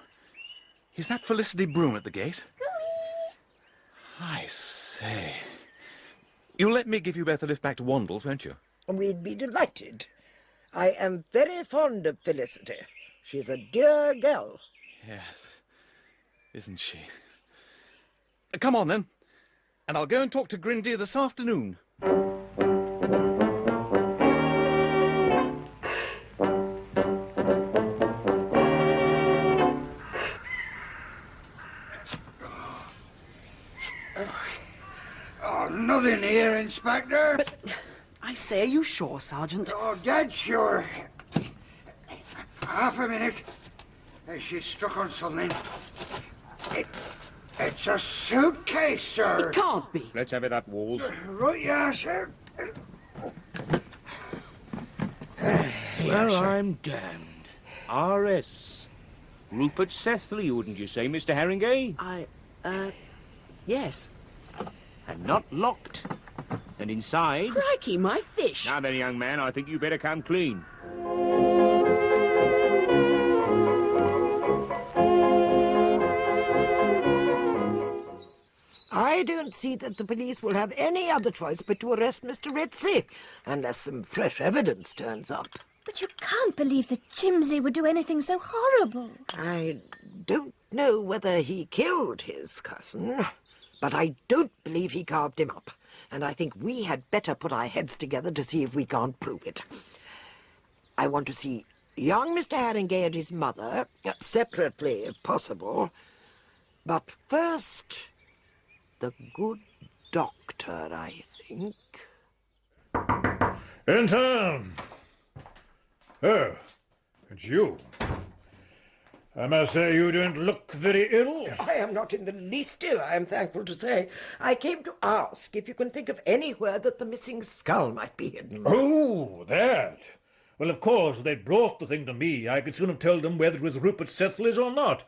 Speaker 8: Is that Felicity Broome at the gate? I say. You'll let me give you both a lift back to Wandles, won't you?
Speaker 15: We'd be delighted. I am very fond of Felicity. She's a dear girl.
Speaker 8: Yes, isn't she? Come on, then. And I'll go and talk to Grindy this afternoon.
Speaker 18: Oh, nothing here, Inspector.
Speaker 19: But, I say, are you sure, Sergeant?
Speaker 18: Oh, dead sure. Half a minute. She's struck on something. It's a suitcase, sir.
Speaker 19: It can't be.
Speaker 12: Let's have it up, Walls.
Speaker 18: Right, yeah, sir.
Speaker 12: Well, I'm damned. R.S. Rupert Sethleigh, wouldn't you say, Mr. Harringay?
Speaker 19: Yes.
Speaker 12: And not locked. And inside...
Speaker 19: Crikey, my fish!
Speaker 12: Now then, young man, I think you better come clean.
Speaker 15: I don't see that the police will have any other choice but to arrest Mr. Redsey, unless some fresh evidence turns up.
Speaker 3: But you can't believe that Jimsy would do anything so horrible.
Speaker 15: I don't know whether he killed his cousin, but I don't believe he carved him up. And I think we had better put our heads together to see if we can't prove it. I want to see young Mr. Harringay and his mother, separately if possible. But first, the good doctor, I think.
Speaker 1: Enter! Oh, it's you. I must say you don't look very ill.
Speaker 15: I am not in the least ill, I am thankful to say. I came to ask if you can think of anywhere that the missing skull might be hidden.
Speaker 1: Oh, that. Well, of course, if they brought the thing to me, I could soon have told them whether it was Rupert Sethleigh's or not.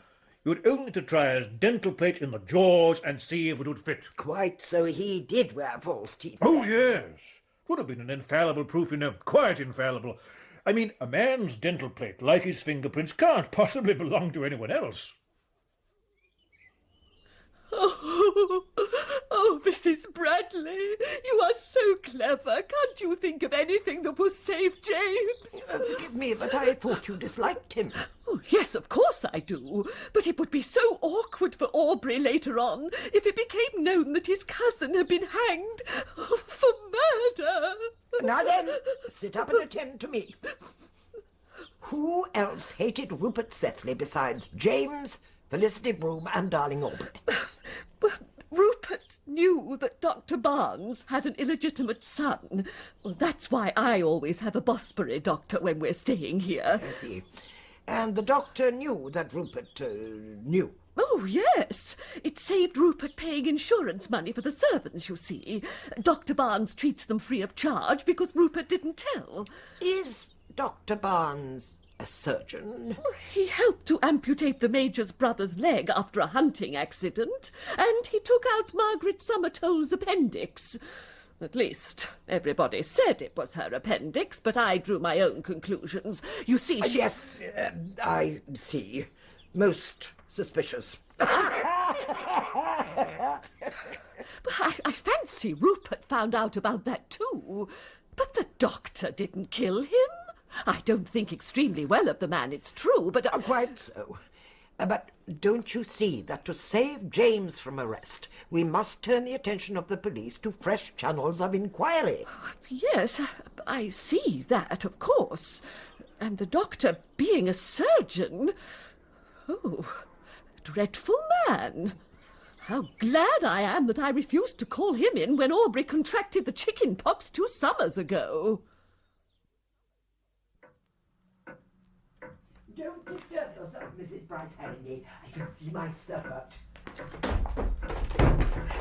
Speaker 1: You had only to try his dental plate in the jaws and see if it would fit.
Speaker 15: Quite so he did wear false teeth.
Speaker 1: Oh, yes. Would have been an infallible proof, quite infallible. I mean, a man's dental plate, like his fingerprints, can't possibly belong to anyone else.
Speaker 6: Oh, Mrs. Bradley, you are so clever. Can't you think of anything that will save James?
Speaker 15: Forgive me, but I thought you disliked him.
Speaker 6: Oh, yes, of course I do. But it would be so awkward for Aubrey later on if it became known that his cousin had been hanged for murder.
Speaker 15: Now then, sit up and attend to me. Who else hated Rupert Sethleigh besides James, Felicity, Broome and darling Aubrey?
Speaker 6: Rupert knew that Dr. Barnes had an illegitimate son. Well, that's why I always have a Bosbury doctor when we're staying here.
Speaker 15: I see. And the doctor knew that Rupert knew?
Speaker 6: Oh, yes. It saved Rupert paying insurance money for the servants, you see. Dr. Barnes treats them free of charge because Rupert didn't tell.
Speaker 15: Is Dr. Barnes a surgeon?
Speaker 6: He helped to amputate the Major's brother's leg after a hunting accident, and he took out Margaret Summertoll's appendix. At least, everybody said it was her appendix, but I drew my own conclusions. You see, she...
Speaker 15: Yes, I see. Most suspicious.
Speaker 6: But I fancy Rupert found out about that too. But the doctor didn't kill him. I don't think extremely well of the man, it's true, but...
Speaker 15: Quite so. But don't you see that to save James from arrest, we must turn the attention of the police to fresh channels of inquiry?
Speaker 6: Yes, I see that, of course. And the doctor being a surgeon... Oh, dreadful man. How glad I am that I refused to call him in when Aubrey contracted the chicken pox 2 summers ago.
Speaker 15: Don't disturb yourself, Mrs. Bryce Harringay. I can see my step-out.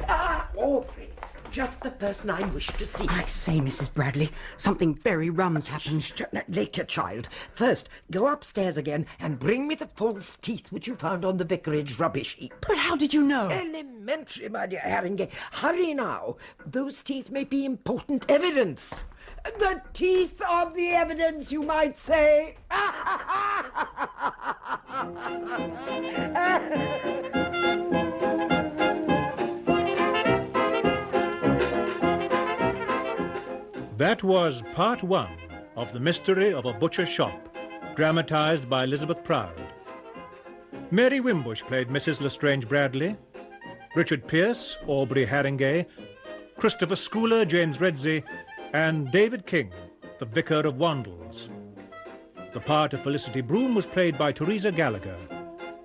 Speaker 15: Ah, Aubrey. Just the person I wish to see.
Speaker 7: I say, Mrs. Bradley, something very rum's happened.
Speaker 15: Later, child. First, go upstairs again and bring me the false teeth which you found on the vicarage rubbish heap.
Speaker 7: But how did you know?
Speaker 15: Elementary, my dear Harringay. Hurry now. Those teeth may be important evidence. The teeth of the evidence, you might say.
Speaker 1: That was part 1 of The Mystery of a Butcher's Shop, dramatised by Elizabeth Proud. Mary Wimbush played Mrs Lestrange Bradley, Richard Pearce, Aubrey Harringay, Christopher Scoular, James Redsey, and David King, the Vicar of Wandles. The part of Felicity Broome was played by Teresa Gallagher,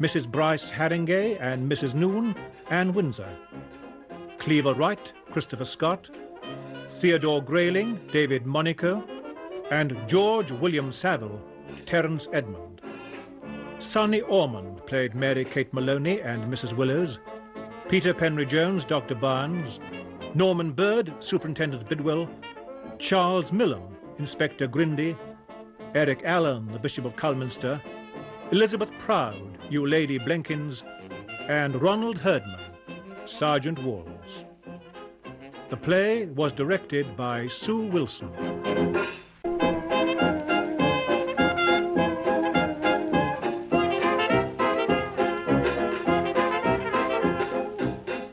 Speaker 1: Mrs Bryce Harringay and Mrs Noon, Anne Windsor. Cleaver Wright, Christopher Scott, Theodore Grayling, David Monico, and George William Saville, Terence Edmund. Sonny Ormond played Mary Kate Maloney and Mrs Willows, Peter Penry Jones, Dr Barnes, Norman Bird, Superintendent Bidwell, Charles Millam, Inspector Grindy, Eric Allan, the Bishop of Culminster, Elizabeth Proud, you Lady Blenkins, and Ronald Herdman, Sergeant Walls. The play was directed by Sue Wilson.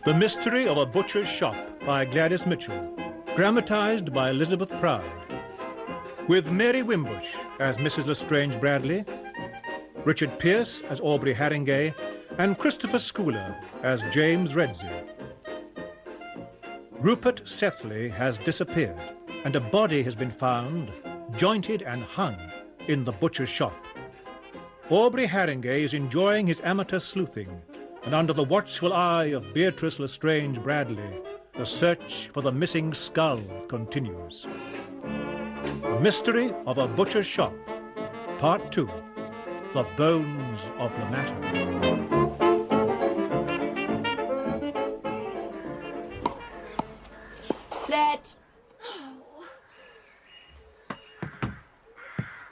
Speaker 1: The Mystery of a Butcher's Shop by Gladys Mitchell, dramatised by Elizabeth Proud, with Mary Wimbush as Mrs Lestrange Bradley, Richard Pearce as Aubrey Harringay, and Christopher Scoular as James Redsey. Rupert Sethleigh has disappeared, and a body has been found, jointed and hung, in the butcher's shop. Aubrey Harringay is enjoying his amateur sleuthing, and under the watchful eye of Beatrice Lestrange Bradley, the search for the missing skull continues. The Mystery of a Butcher's Shop, Part 2, The Bones of the Matter.
Speaker 2: Let.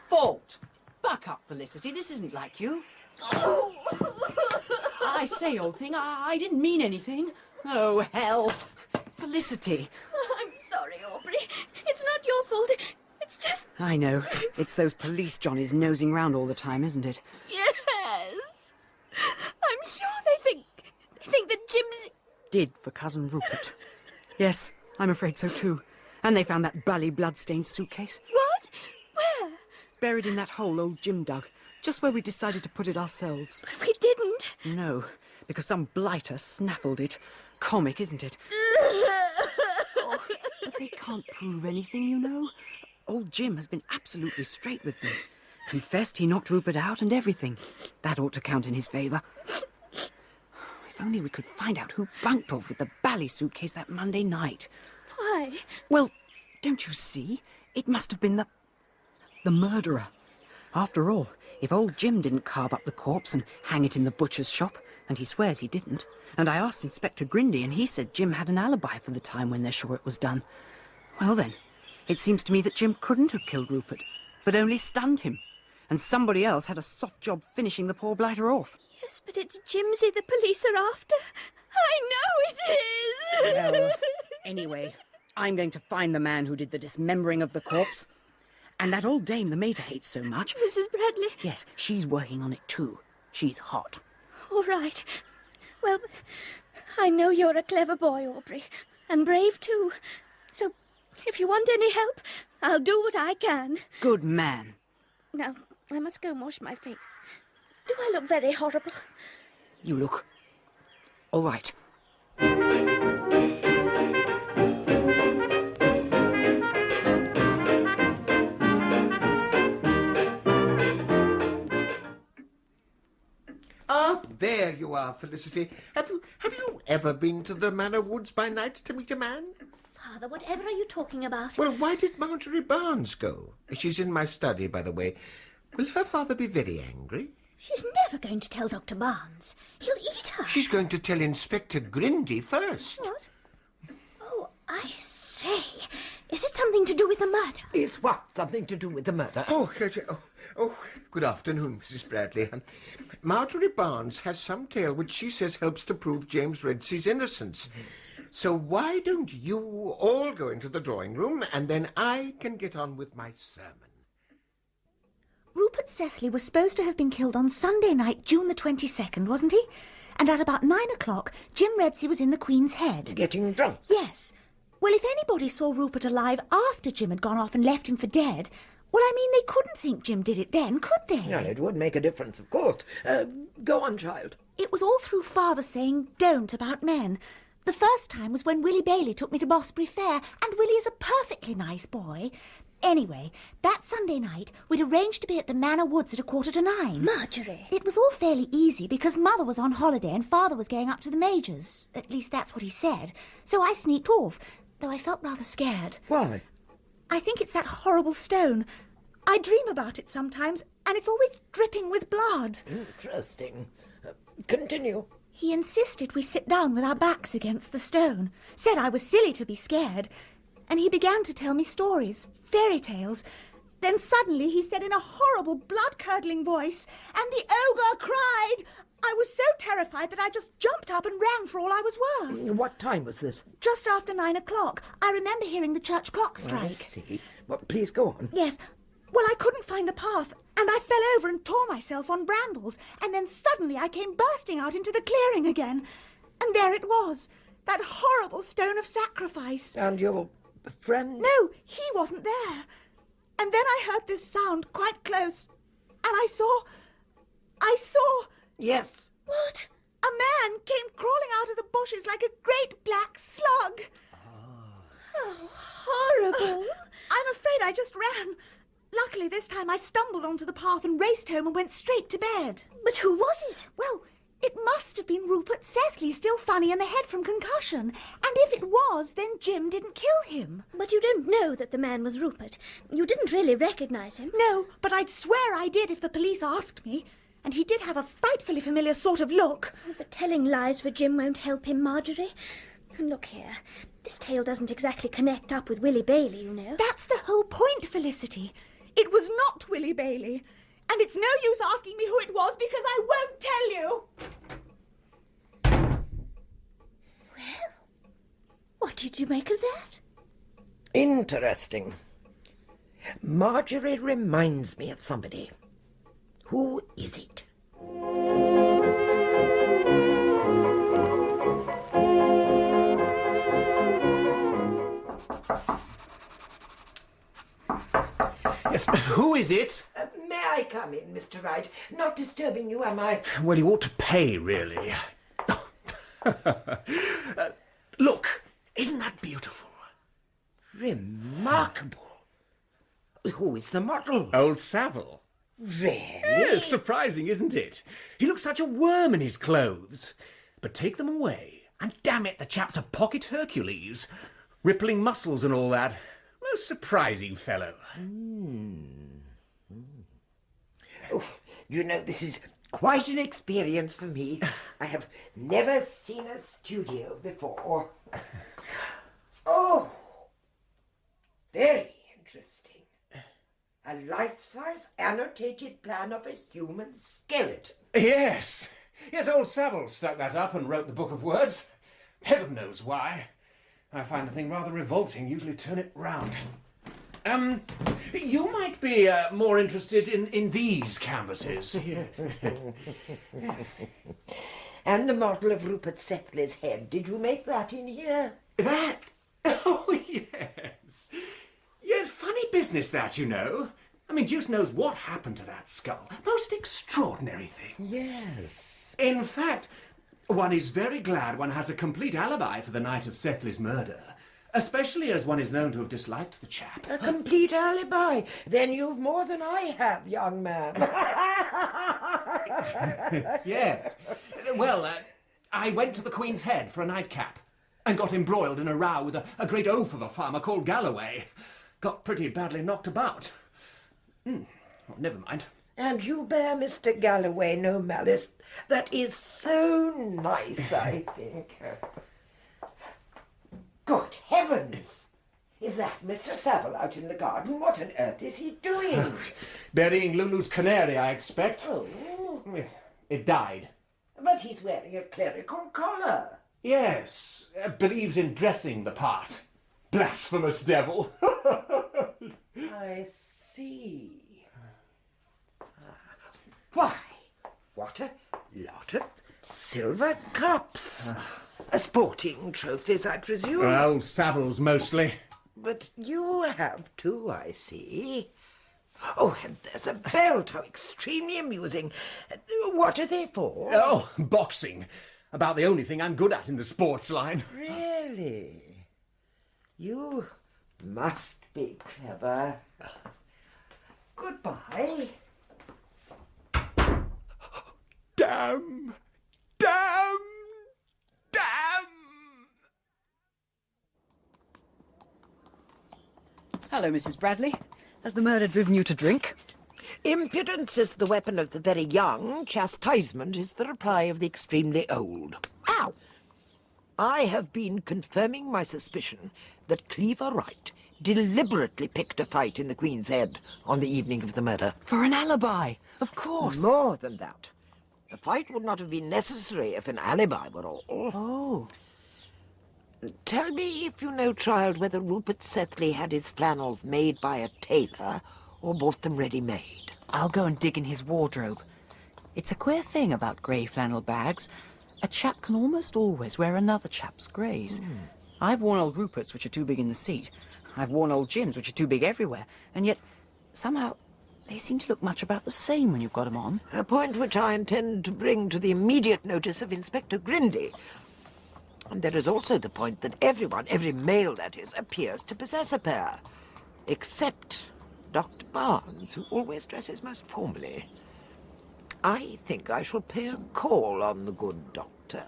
Speaker 7: fault. Buck up, Felicity. This isn't like you. I say, old thing, I didn't mean anything. Oh, hell. Felicity.
Speaker 3: I'm sorry, Aubrey. It's not your fault. It's just...
Speaker 7: I know. It's those police Johnnies nosing round all the time, isn't it?
Speaker 3: Yes. I'm sure they think that Jim's...
Speaker 7: Did for Cousin Rupert. Yes, I'm afraid so too. And they found that bally blood-stained suitcase.
Speaker 3: What? Where?
Speaker 7: Buried in that hole old Jim dug, just where we decided to put it ourselves.
Speaker 3: We didn't.
Speaker 7: No, because some blighter snaffled it. Comic, isn't it? Oh, but they can't prove anything, you know. Old Jim has been absolutely straight with them. Confessed he knocked Rupert out and everything. That ought to count in his favour. If only we could find out who bunked off with the bally suitcase that Monday night.
Speaker 3: Why?
Speaker 7: Well, don't you see? It must have been the murderer. After all, if old Jim didn't carve up the corpse and hang it in the butcher's shop, and he swears he didn't, and I asked Inspector Grindy and he said Jim had an alibi for the time when they're sure it was done. Well then, it seems to me that Jim couldn't have killed Rupert, but only stunned him. And somebody else had a soft job finishing the poor blighter off.
Speaker 3: Yes, but it's Jimsy the police are after. I know it is.
Speaker 7: Well, anyway, I'm going to find the man who did the dismembering of the corpse. And that old dame the mater hates so much.
Speaker 3: Mrs. Bradley?
Speaker 7: Yes, she's working on it too. She's hot.
Speaker 3: All right. Well, I know you're a clever boy, Aubrey, and brave too. So, if you want any help, I'll do what I can.
Speaker 7: Good man.
Speaker 3: Now, I must go and wash my face. Do I look very horrible?
Speaker 7: You look all right.
Speaker 14: Ah, there you are, Felicity. Have you ever been to the Manor Woods by night to meet a man?
Speaker 3: Father, whatever are you talking about?
Speaker 14: Well, why did Marjorie Barnes go? She's in my study, by the way. Will her father be very angry?
Speaker 3: She's never going to tell Dr. Barnes. He'll eat her.
Speaker 14: She's going to tell Inspector Grindy first.
Speaker 3: What? Oh, I say. Is it something to do with the murder?
Speaker 15: Is what something to do with the murder?
Speaker 14: Oh, good afternoon, Mrs. Bradley. Marjorie Barnes has some tale which she says helps to prove James Redsey's innocence. So why don't you all go into the drawing room and then I can get on with my sermon?
Speaker 20: Rupert Sethleigh was supposed to have been killed on Sunday night, June the 22nd, wasn't he? And at about 9 o'clock, Jim Redsey was in the Queen's Head.
Speaker 15: Getting drunk?
Speaker 20: Yes. Well, if anybody saw Rupert alive after Jim had gone off and left him for dead, well, I mean, they couldn't think Jim did it then, could they?
Speaker 15: No, it would make a difference, of course. Go on, child.
Speaker 20: It was all through Father saying don't about men. The first time was when Willie Bailey took me to Bosbury Fair, and Willie is a perfectly nice boy. Anyway, that Sunday night, we'd arranged to be at the Manor Woods at 9:15.
Speaker 3: Marjorie!
Speaker 20: It was all fairly easy because Mother was on holiday and Father was going up to the Major's. At least that's what he said. So I sneaked off, though I felt rather scared.
Speaker 15: Why?
Speaker 20: I think it's that horrible stone. I dream about it sometimes, and it's always dripping with blood.
Speaker 15: Interesting. Continue.
Speaker 20: He insisted we sit down with our backs against the stone, said I was silly to be scared, and he began to tell me stories, fairy tales. Then suddenly he said in a horrible, blood-curdling voice, and the ogre cried. I was so terrified that I just jumped up and ran for all I was worth.
Speaker 15: What time was this?
Speaker 20: Just after 9 o'clock. I remember hearing the church clock strike.
Speaker 15: I see. Well, please go on.
Speaker 20: Yes. Well, I couldn't find the path, and I fell over and tore myself on brambles, and then suddenly I came bursting out into the clearing again. And there it was, that horrible stone of sacrifice.
Speaker 15: And your friend?
Speaker 20: No, he wasn't there. And then I heard this sound quite close, and I saw...
Speaker 15: Yes.
Speaker 20: What? A man came crawling out of the bushes like a great black slug.
Speaker 3: Oh, horrible.
Speaker 20: I'm afraid I just ran. Luckily, this time I stumbled onto the path and raced home and went straight to bed.
Speaker 3: But who was it?
Speaker 20: Well, it must have been Rupert Sethleigh, still funny in the head from concussion. And if it was, then Jim didn't kill him.
Speaker 3: But you don't know that the man was Rupert. You didn't really recognise him.
Speaker 20: No, but I'd swear I did if the police asked me. And he did have a frightfully familiar sort of look.
Speaker 3: Oh, but telling lies for Jim won't help him, Marjorie. And look here, this tale doesn't exactly connect up with Willie Bailey, you know.
Speaker 20: That's the whole point, Felicity. It was not Willie Bailey. And it's no use asking me who it was because I won't tell you.
Speaker 3: Well, what did you make of that?
Speaker 15: Interesting. Marjorie reminds me of somebody. Who is it?
Speaker 17: Yes, who is it?
Speaker 15: May I come in, Mr. Wright? Not disturbing you, am I?
Speaker 17: Well, you ought to pay, really. Look, isn't that beautiful?
Speaker 15: Remarkable. Who is the model?
Speaker 17: Old Savile.
Speaker 15: Really?
Speaker 17: Yes, surprising, isn't it? He looks such a worm in his clothes. But take them away, and damn it, the chap's a pocket Hercules. Rippling muscles and all that. Most surprising fellow.
Speaker 15: Oh, you know, this is quite an experience for me. I have never seen a studio before. Oh, very interesting. A life-size annotated plan of a human skeleton.
Speaker 17: Yes. Yes, old Savile stuck that up and wrote the book of words. Heaven knows why. I find the thing rather revolting, usually turn it round. You might be more interested in these canvases.
Speaker 15: And the model of Rupert Sethleigh's head. Did you make that in here?
Speaker 17: That? Oh, yes. Yes, funny business that, you know. I mean, deuce knows what happened to that skull. Most extraordinary thing.
Speaker 15: Yes.
Speaker 17: In fact, one is very glad one has a complete alibi for the night of Sethleigh's murder. Especially as one is known to have disliked the chap.
Speaker 15: A complete alibi? Then you've more than I have, young man.
Speaker 17: Yes. Well, I went to the Queen's Head for a nightcap and got embroiled in a row with a great oaf of a farmer called Galloway. Got pretty badly knocked about. Well, never mind.
Speaker 15: And you bear Mr. Galloway no malice. That is so nice, I think. Good heavens! Is that Mr. Savile out in the garden? What on earth is he doing?
Speaker 17: Burying Lulu's canary, I expect.
Speaker 15: Oh.
Speaker 17: It died.
Speaker 15: But he's wearing a clerical collar.
Speaker 17: Yes, believes in dressing the part. Blasphemous devil.
Speaker 15: I see. Why, what a lot of silver cups. Sporting trophies, I presume.
Speaker 17: Well, Savile's mostly.
Speaker 15: But you have too, I see. Oh, and there's a belt. How extremely amusing. What are they for?
Speaker 17: Oh, boxing. About the only thing I'm good at in the sports line.
Speaker 15: Really? You must be clever. Goodbye.
Speaker 17: Damn! Damn! Damn!
Speaker 7: Hello, Mrs. Bradley. Has the murder driven you to drink?
Speaker 15: Impudence is the weapon of the very young. Chastisement is the reply of the extremely old. Ow! I have been confirming my suspicion that Cleaver Wright deliberately picked a fight in the Queen's Head on the evening of the murder.
Speaker 7: For an alibi, of course.
Speaker 15: More than that. A fight would not have been necessary if an alibi were all.
Speaker 7: Oh.
Speaker 15: Tell me, if you know, child, whether Rupert Sethleigh had his flannels made by a tailor or bought them ready-made.
Speaker 7: I'll go and dig in his wardrobe. It's a queer thing about grey flannel bags. A chap can almost always wear another chap's greys. I've worn old Rupert's, which are too big in the seat. I've worn old Jim's, which are too big everywhere. And yet, somehow, they seem to look much about the same when you've got them on.
Speaker 15: A point which I intend to bring to the immediate notice of Inspector Grindy. And there is also the point that everyone, every male that is, appears to possess a pair. Except Dr. Barnes, who always dresses most formally. I think I shall pay a call on the good doctor.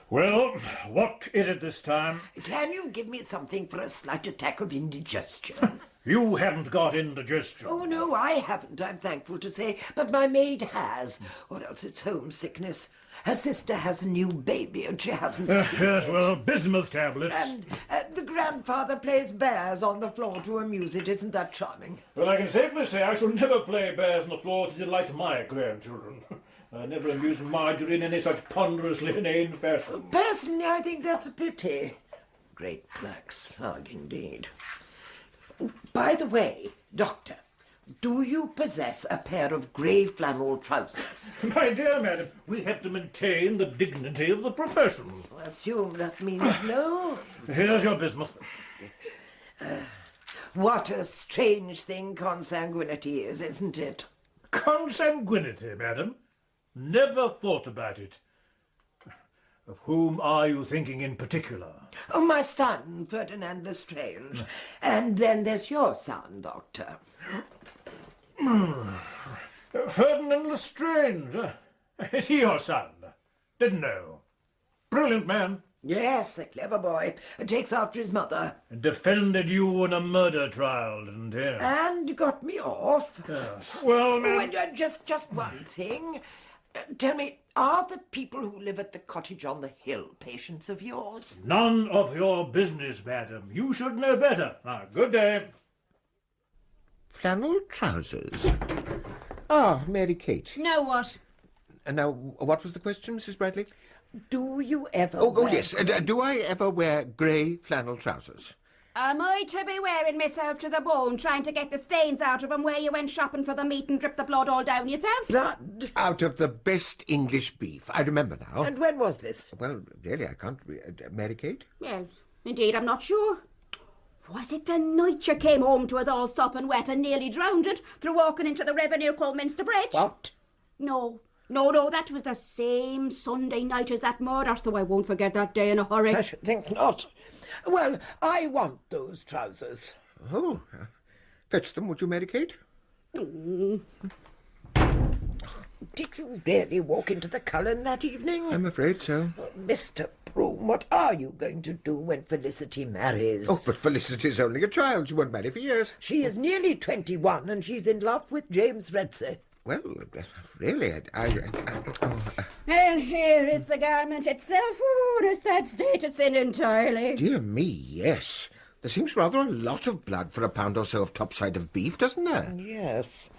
Speaker 1: Well, what is it this time?
Speaker 15: Can you give me something for a slight attack of indigestion?
Speaker 1: You haven't got indigestion.
Speaker 15: Oh, no, I haven't, I'm thankful to say, but my maid has, or else it's homesickness. Her sister has a new baby and she hasn't seen
Speaker 1: Yes,
Speaker 15: it.
Speaker 1: well, bismuth tablets.
Speaker 15: And the grandfather plays bears on the floor to amuse it. Isn't that charming?
Speaker 1: Well, I can safely say I shall never play bears on the floor to delight my grandchildren. I never amused Marjorie in any such ponderously inane fashion.
Speaker 15: Personally, I think that's a pity. Great black slug, indeed. By the way, Doctor, do you possess a pair of grey flannel trousers?
Speaker 1: My dear madam, we have to maintain the dignity of the profession.
Speaker 15: I assume that means no.
Speaker 1: Here's your bismuth.
Speaker 15: What a strange thing consanguinity is, isn't it?
Speaker 1: Consanguinity, madam? Never thought about it. Of whom are you thinking in particular?
Speaker 15: Oh, my son, Ferdinand Lestrange. And then there's your son, Doctor.
Speaker 1: Ferdinand Lestrange. Is he your son? Didn't know. Brilliant man.
Speaker 15: Yes, a clever boy. Takes after his mother.
Speaker 1: Defended you in a murder trial, didn't he?
Speaker 15: And got me off.
Speaker 1: Yes. Well,
Speaker 15: just one thing. Tell me, are the people who live at the cottage on the hill patients of yours?
Speaker 1: None of your business, madam. You should know better. Now, good day.
Speaker 14: Flannel trousers. Ah, Mary Kate.
Speaker 10: Now what?
Speaker 14: And now, what was the question, Mrs. Bradley?
Speaker 15: Do you ever
Speaker 14: Oh, yes. Do I ever wear grey flannel trousers?
Speaker 10: Am I to be wearing myself to the bone, trying to get the stains out of 'em where you went shopping for the meat and drip the blood all down yourself?
Speaker 15: Blood?
Speaker 14: Out of the best English beef. I remember now.
Speaker 15: And when was this?
Speaker 14: Well, really, I can't... Mary Kate?
Speaker 10: Well, indeed, I'm not sure. Was it the night you came home to us all sopping wet and nearly drowned through walking into the river near Colminster Bridge?
Speaker 15: What?
Speaker 10: No, that was the same Sunday night as that murder, so I won't forget that day in a hurry.
Speaker 15: I should think not. Well, I want those trousers.
Speaker 14: Oh, fetch them, would you, Mary Kate?
Speaker 15: Did you really walk into the Cullen that evening?
Speaker 14: I'm afraid so.
Speaker 15: Mr. Broome, what are you going to do when Felicity marries?
Speaker 14: Oh, but Felicity's only a child. She won't marry for years.
Speaker 15: She is nearly 21 and she's in love with James Redsey.
Speaker 14: Well, really,
Speaker 10: Well, here is the garment itself. Oh, in a sad state it's in entirely.
Speaker 14: Dear me, yes. There seems rather a lot of blood for a pound or so of topside of beef, doesn't there?
Speaker 15: Yes.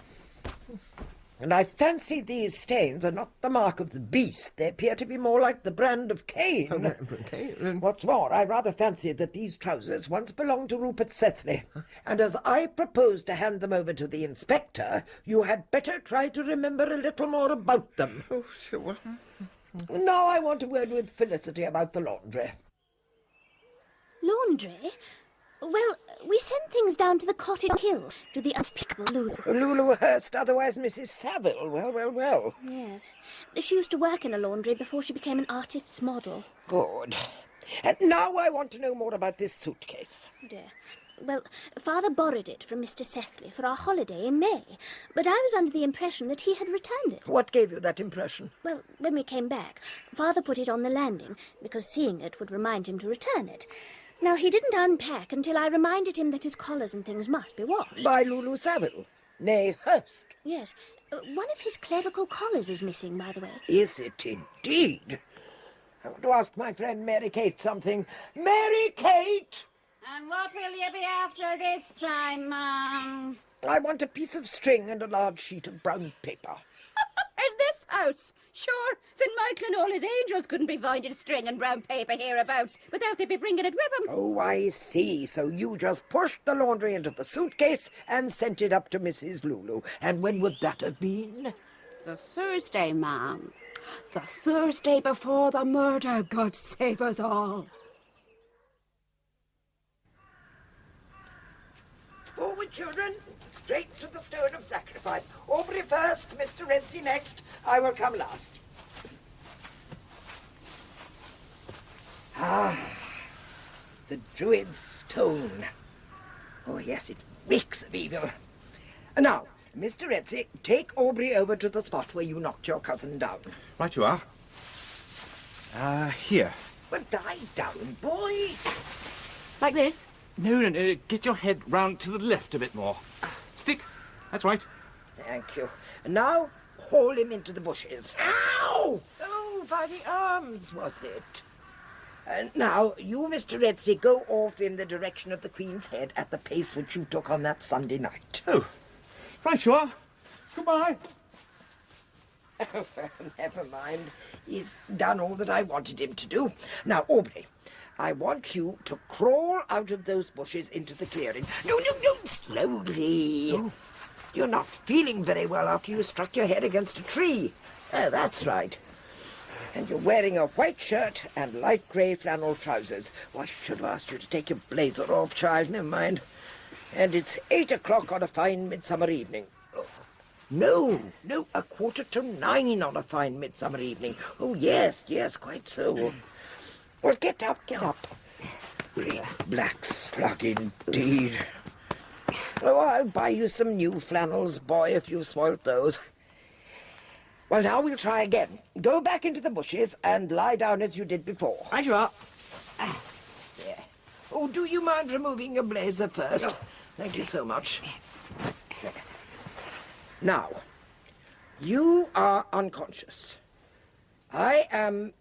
Speaker 15: And I fancy these stains are not the mark of the beast. They appear to be more like the brand of Cain. What's more, I rather fancy that these trousers once belonged to Rupert Sethleigh. And as I propose to hand them over to the inspector, you had better try to remember a little more about them.
Speaker 14: Oh, sure.
Speaker 15: Now I want a word with Felicity about the laundry.
Speaker 3: Laundry? Well, we send things down to the cottage hill, to the unspeakable Lulu.
Speaker 15: Lulu Hurst, otherwise Mrs. Saville. Well.
Speaker 3: Yes. She used to work in a laundry before she became an artist's model.
Speaker 15: Good. And now I want to know more about this suitcase.
Speaker 3: Oh dear. Well, Father borrowed it from Mr. Sethleigh for our holiday in May, but I was under the impression that he had returned it.
Speaker 15: What gave you that impression?
Speaker 3: Well, when we came back, Father put it on the landing, because seeing it would remind him to return it. Now, he didn't unpack until I reminded him that his collars and things must be washed.
Speaker 15: By Lulu Saville, nay Hurst.
Speaker 3: Yes. One of his clerical collars is missing, by the way.
Speaker 15: Is it indeed? I want to ask my friend Mary Kate something. Mary Kate!
Speaker 10: And what will you be after this time, ma'am?
Speaker 15: I want a piece of string and a large sheet of brown paper.
Speaker 10: In this house? Sure, St. Michael and all his angels couldn't be finding string and brown paper hereabouts without they be bringing it with them.
Speaker 15: Oh, I see. So you just pushed the laundry into the suitcase and sent it up to Mrs. Lulu. And when would that have been?
Speaker 10: The Thursday, ma'am. The Thursday before the murder, God save us all.
Speaker 15: Forward, children. Straight to the stone of sacrifice. Aubrey first, Mr. Redsey next. I will come last. Ah, the Druid's stone. Oh, yes, it reeks of evil. Now, Mr. Redsey, take Aubrey over to the spot where you knocked your cousin down.
Speaker 8: Right you are. Here.
Speaker 15: Well, lie down, boy.
Speaker 10: Like this?
Speaker 8: No, get your head round to the left a bit more. Stick. That's right.
Speaker 15: Thank you. And now, haul him into the bushes. Ow! Oh, by the arms, was it? Now, you, Mr. Redsey, go off in the direction of the Queen's Head at the pace which you took on that Sunday night.
Speaker 5: Oh, right you are. Goodbye.
Speaker 15: Oh, well, never mind. He's done all that I wanted him to do. Now, Aubrey, I want you to crawl out of those bushes into the clearing. No, slowly. Oh. You're not feeling very well after you struck your head against a tree. Oh, that's right. And you're wearing a white shirt and light grey flannel trousers. Well, I should have asked you to take your blazer off, child. Never mind. And it's 8 o'clock on a fine midsummer evening. Oh, no, 9:15 on a fine midsummer evening. Oh, yes, quite so. Well, get up. Great black slug indeed. Oh, I'll buy you some new flannels, boy, if you've spoilt those. Well, now we'll try again. Go back into the bushes and lie down as you did before.
Speaker 2: Right you are.
Speaker 15: There. Oh, do you mind removing your blazer first? No. Thank you so much. Now, you are unconscious. I am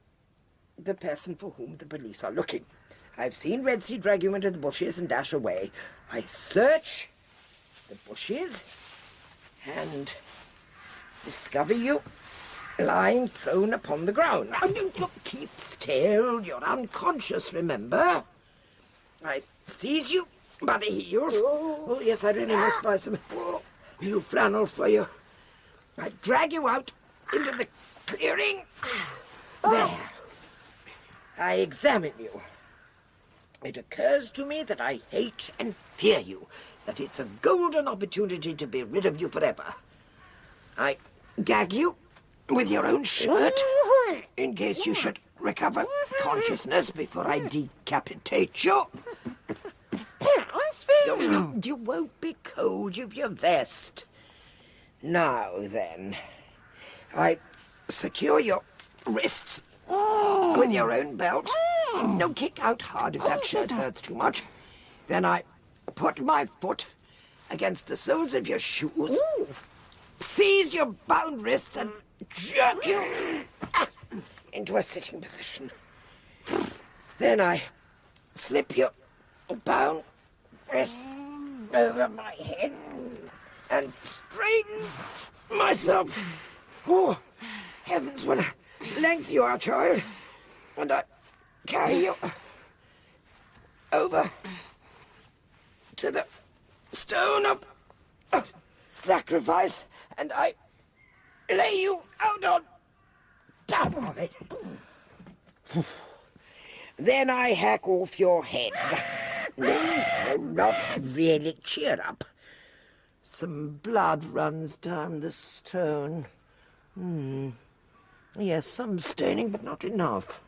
Speaker 15: the person for whom the police are looking. I've seen Redsey drag you into the bushes and dash away. I search the bushes and discover you lying prone upon the ground. Now, you keep still. You're unconscious, remember? I seize you by the heels. Oh, yes, I really must buy some new flannels for you. I drag you out into the clearing. There. I examine you. It occurs to me that I hate and fear you, that it's a golden opportunity to be rid of you forever. I gag you with your own shirt in case you should recover consciousness before I decapitate you. You won't be cold, you've your vest. Now then, I secure your wrists with your own belt. No, kick out hard if that shirt hurts too much. Then I put my foot against the soles of your shoes, seize your bound wrists and jerk you into a sitting position. Then I slip your bound wrist over my head and straighten myself. Oh, heavens, what a length you are, child. And I carry you over to the stone of sacrifice, and I lay you out on top of it. Then I hack off your head. No, not really. Cheer up. Some blood runs down the stone. Yes, some staining, but not enough.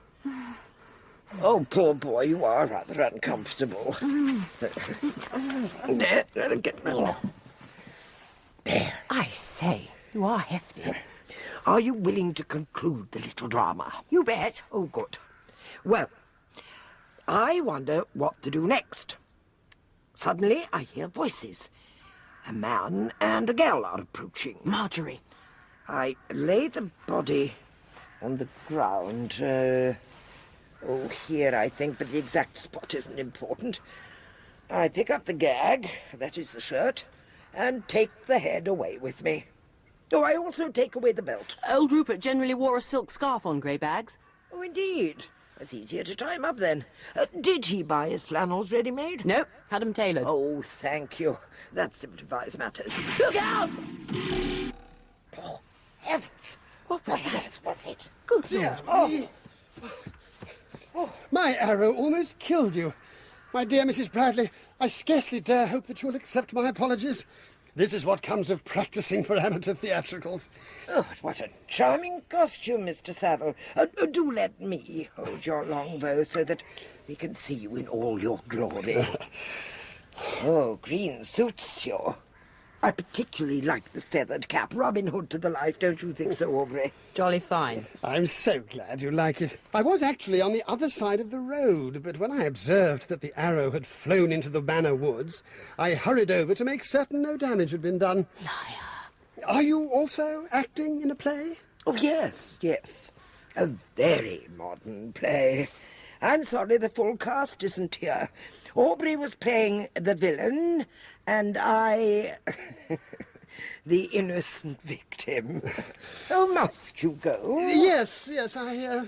Speaker 15: Oh, poor boy, you are rather uncomfortable. There, let him get me. There.
Speaker 2: I say, you are hefty.
Speaker 15: Are you willing to conclude the little drama?
Speaker 2: You bet.
Speaker 15: Oh, good. Well, I wonder what to do next. Suddenly, I hear voices. A man and a girl are approaching.
Speaker 2: Marjorie.
Speaker 15: I lay the body on the ground. Here, I think, but the exact spot isn't important. I pick up the gag, that is the shirt, and take the head away with me. Oh, I also take away the belt.
Speaker 2: Old Rupert generally wore a silk scarf on grey bags.
Speaker 15: Oh, indeed. It's easier to tie him up, then. Did he buy his flannels ready-made?
Speaker 2: No, had them tailored.
Speaker 15: Oh, thank you. That simplifies matters.
Speaker 2: Look out!
Speaker 15: Oh, heavens! What was that? Was it?
Speaker 2: Good Lord.
Speaker 16: Oh, my arrow almost killed you. My dear Mrs. Bradley, I scarcely dare hope that you'll accept my apologies. This is what comes of practising for amateur theatricals.
Speaker 15: Oh, what a charming costume, Mr. Saville. Do let me hold your longbow so that we can see you in all your glory. Oh, green suits you. I particularly like the feathered cap. Robin Hood to the life, don't you think so, Aubrey?
Speaker 2: Jolly fine.
Speaker 16: I'm so glad you like it. I was actually on the other side of the road, but when I observed that the arrow had flown into the Banner Woods, I hurried over to make certain no damage had been done.
Speaker 15: Liar.
Speaker 16: Are you also acting in a play?
Speaker 15: Oh, yes. A very modern play. I'm sorry the full cast isn't here. Aubrey was playing the villain, and I... the innocent victim. Oh, must you go?
Speaker 16: Yes, I...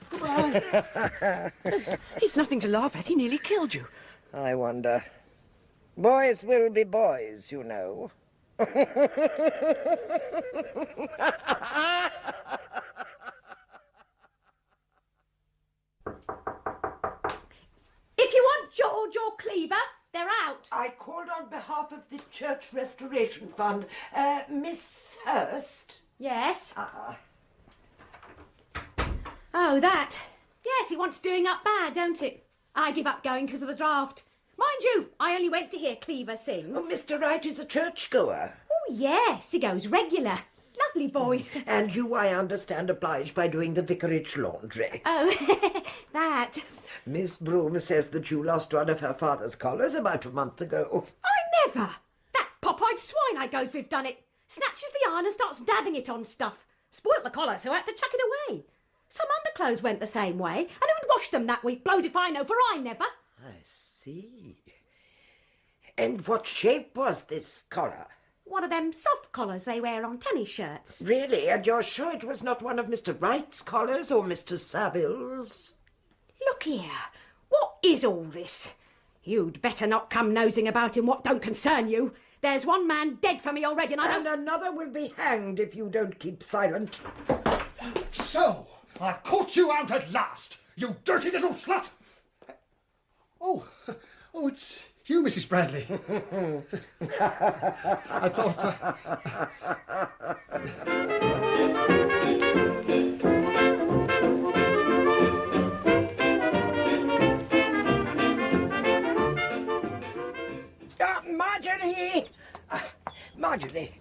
Speaker 16: Goodbye.
Speaker 7: It's nothing to laugh at. He nearly killed you.
Speaker 15: I wonder. Boys will be boys, you know.
Speaker 20: If you want George or Cleaver, they're out.
Speaker 15: I called on behalf of the Church Restoration Fund. Miss Hurst?
Speaker 20: Yes. Oh, that. Yes, it wants doing up bad, don't it? I give up going because of the draft. Mind you, I only went to hear Cleaver sing.
Speaker 15: Oh, Mr. Wright is a churchgoer.
Speaker 20: Oh, yes, he goes regular. Lovely voice.
Speaker 15: And you, I understand, obliged by doing the vicarage laundry.
Speaker 20: Oh, that.
Speaker 15: Miss Broome says that you lost one of her father's collars about a month ago.
Speaker 20: I never. That pop-eyed swine I goes with done it. Snatches the iron and starts dabbing it on stuff. Spoilt the collar, so I had to chuck it away. Some underclothes went the same way, and who'd washed them that week? Blowed if I know, for I never.
Speaker 15: I see. And what shape was this collar?
Speaker 20: One of them soft collars they wear on tennis shirts.
Speaker 15: Really? And you're sure it was not one of Mr. Wright's collars or Mr. Saville's?
Speaker 20: Look here, what is all this? You'd better not come nosing about in what don't concern you. There's one man dead for me already, and I don't...
Speaker 15: And another will be hanged if you don't keep silent.
Speaker 13: So, I've caught you out at last, you dirty little slut! Oh, it's you, Mrs. Bradley. I thought...
Speaker 15: Marjorie! Marjorie,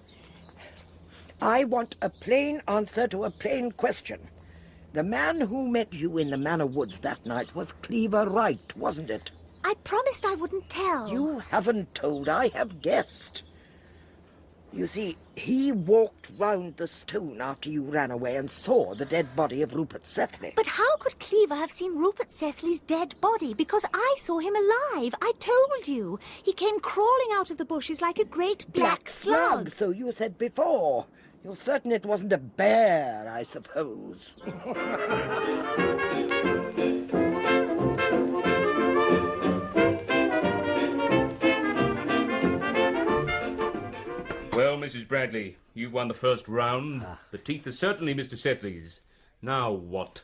Speaker 15: I want a plain answer to a plain question. The man who met you in the Manor Woods that night was Cleaver Wright, wasn't it?
Speaker 3: I promised I wouldn't tell.
Speaker 15: You haven't told, I have guessed. You see, he walked round the stone after you ran away and saw the dead body of Rupert Sethleigh.
Speaker 3: But how could Cleaver have seen Rupert Sethleigh's dead body? Because I saw him alive. I told you. He came crawling out of the bushes like a great black slug.
Speaker 15: So you said before. You're certain it wasn't a bear, I suppose.
Speaker 12: Well, Mrs. Bradley, you've won the first round. The teeth are certainly Mr. Sethleigh's. Now what?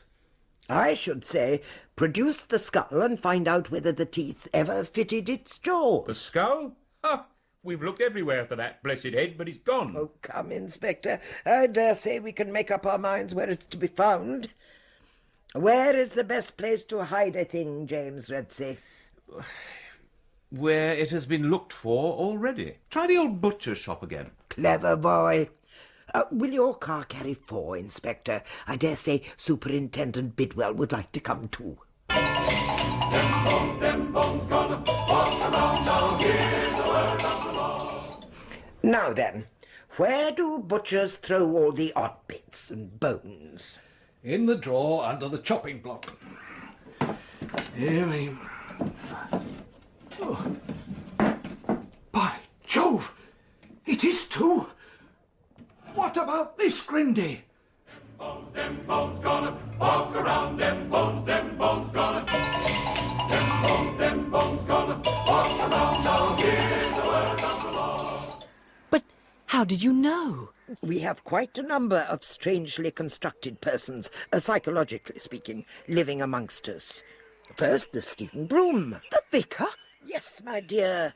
Speaker 15: I should say, produce the skull and find out whether the teeth ever fitted its jaws.
Speaker 12: The skull? Ha! We've looked everywhere for that blessed head, but it's gone.
Speaker 15: Oh, come, Inspector. I dare say we can make up our minds where it's to be found. Where is the best place to hide a thing, James Redsey?
Speaker 8: Where it has been looked for already. Try the old butcher's shop again.
Speaker 15: Clever boy. Will your car carry 4, Inspector? I dare say Superintendent Bidwell would like to come too.
Speaker 11: Them bones gonna walk around now, here's the word of the law.
Speaker 15: Now then, where do butchers throw all the odd bits and bones?
Speaker 13: In the drawer under the chopping block. Here we... Oh. By Jove! It is too! What about this, Grindy?
Speaker 11: Them bones gonna walk around, them bones gonna. Them bones gonna walk around now, here's the word of the law.
Speaker 7: But how did you know?
Speaker 15: We have quite a number of strangely constructed persons, psychologically speaking, living amongst us. First, the Stephen Broome.
Speaker 7: The vicar?
Speaker 15: Yes, my dear.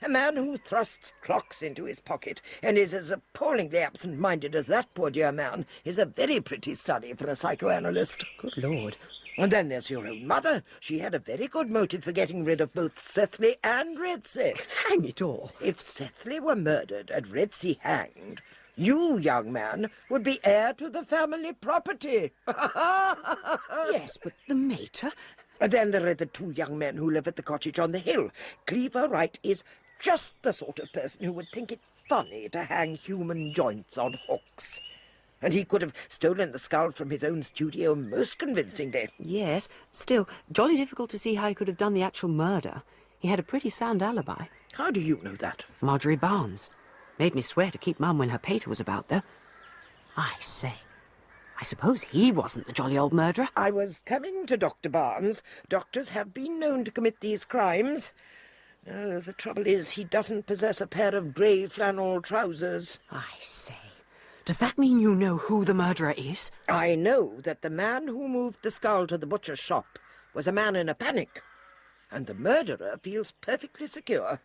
Speaker 15: A man who thrusts clocks into his pocket and is as appallingly absent-minded as that poor dear man is a very pretty study for a psychoanalyst.
Speaker 7: Good Lord.
Speaker 15: And then there's your own mother. She had a very good motive for getting rid of both Sethleigh and Redsey.
Speaker 7: Hang it all.
Speaker 15: If Sethleigh were murdered and Redsey hanged, you, young man, would be heir to the family property.
Speaker 7: Yes, but the mater...
Speaker 15: And then there are the 2 young men who live at the cottage on the hill. Cleaver Wright is just the sort of person who would think it funny to hang human joints on hooks. And he could have stolen the skull from his own studio most convincingly.
Speaker 7: Yes, still, jolly difficult to see how he could have done the actual murder. He had a pretty sound alibi.
Speaker 15: How do you know that?
Speaker 7: Marjorie Barnes. Made me swear to keep Mum when her pater was about, though. I say, I suppose he wasn't the jolly old murderer.
Speaker 15: I was coming to Dr. Barnes. Doctors have been known to commit these crimes. Oh, the trouble is he doesn't possess a pair of grey flannel trousers.
Speaker 7: I say, does that mean you know who the murderer is?
Speaker 15: I know that the man who moved the skull to the butcher's shop was a man in a panic, and the murderer feels perfectly secure.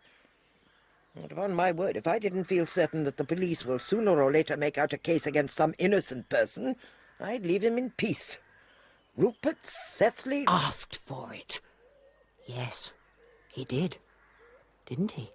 Speaker 15: And upon my word, if I didn't feel certain that the police will sooner or later make out a case against some innocent person, I'd leave him in peace. Rupert Sethleigh
Speaker 7: asked for it. Yes, he did. Didn't he?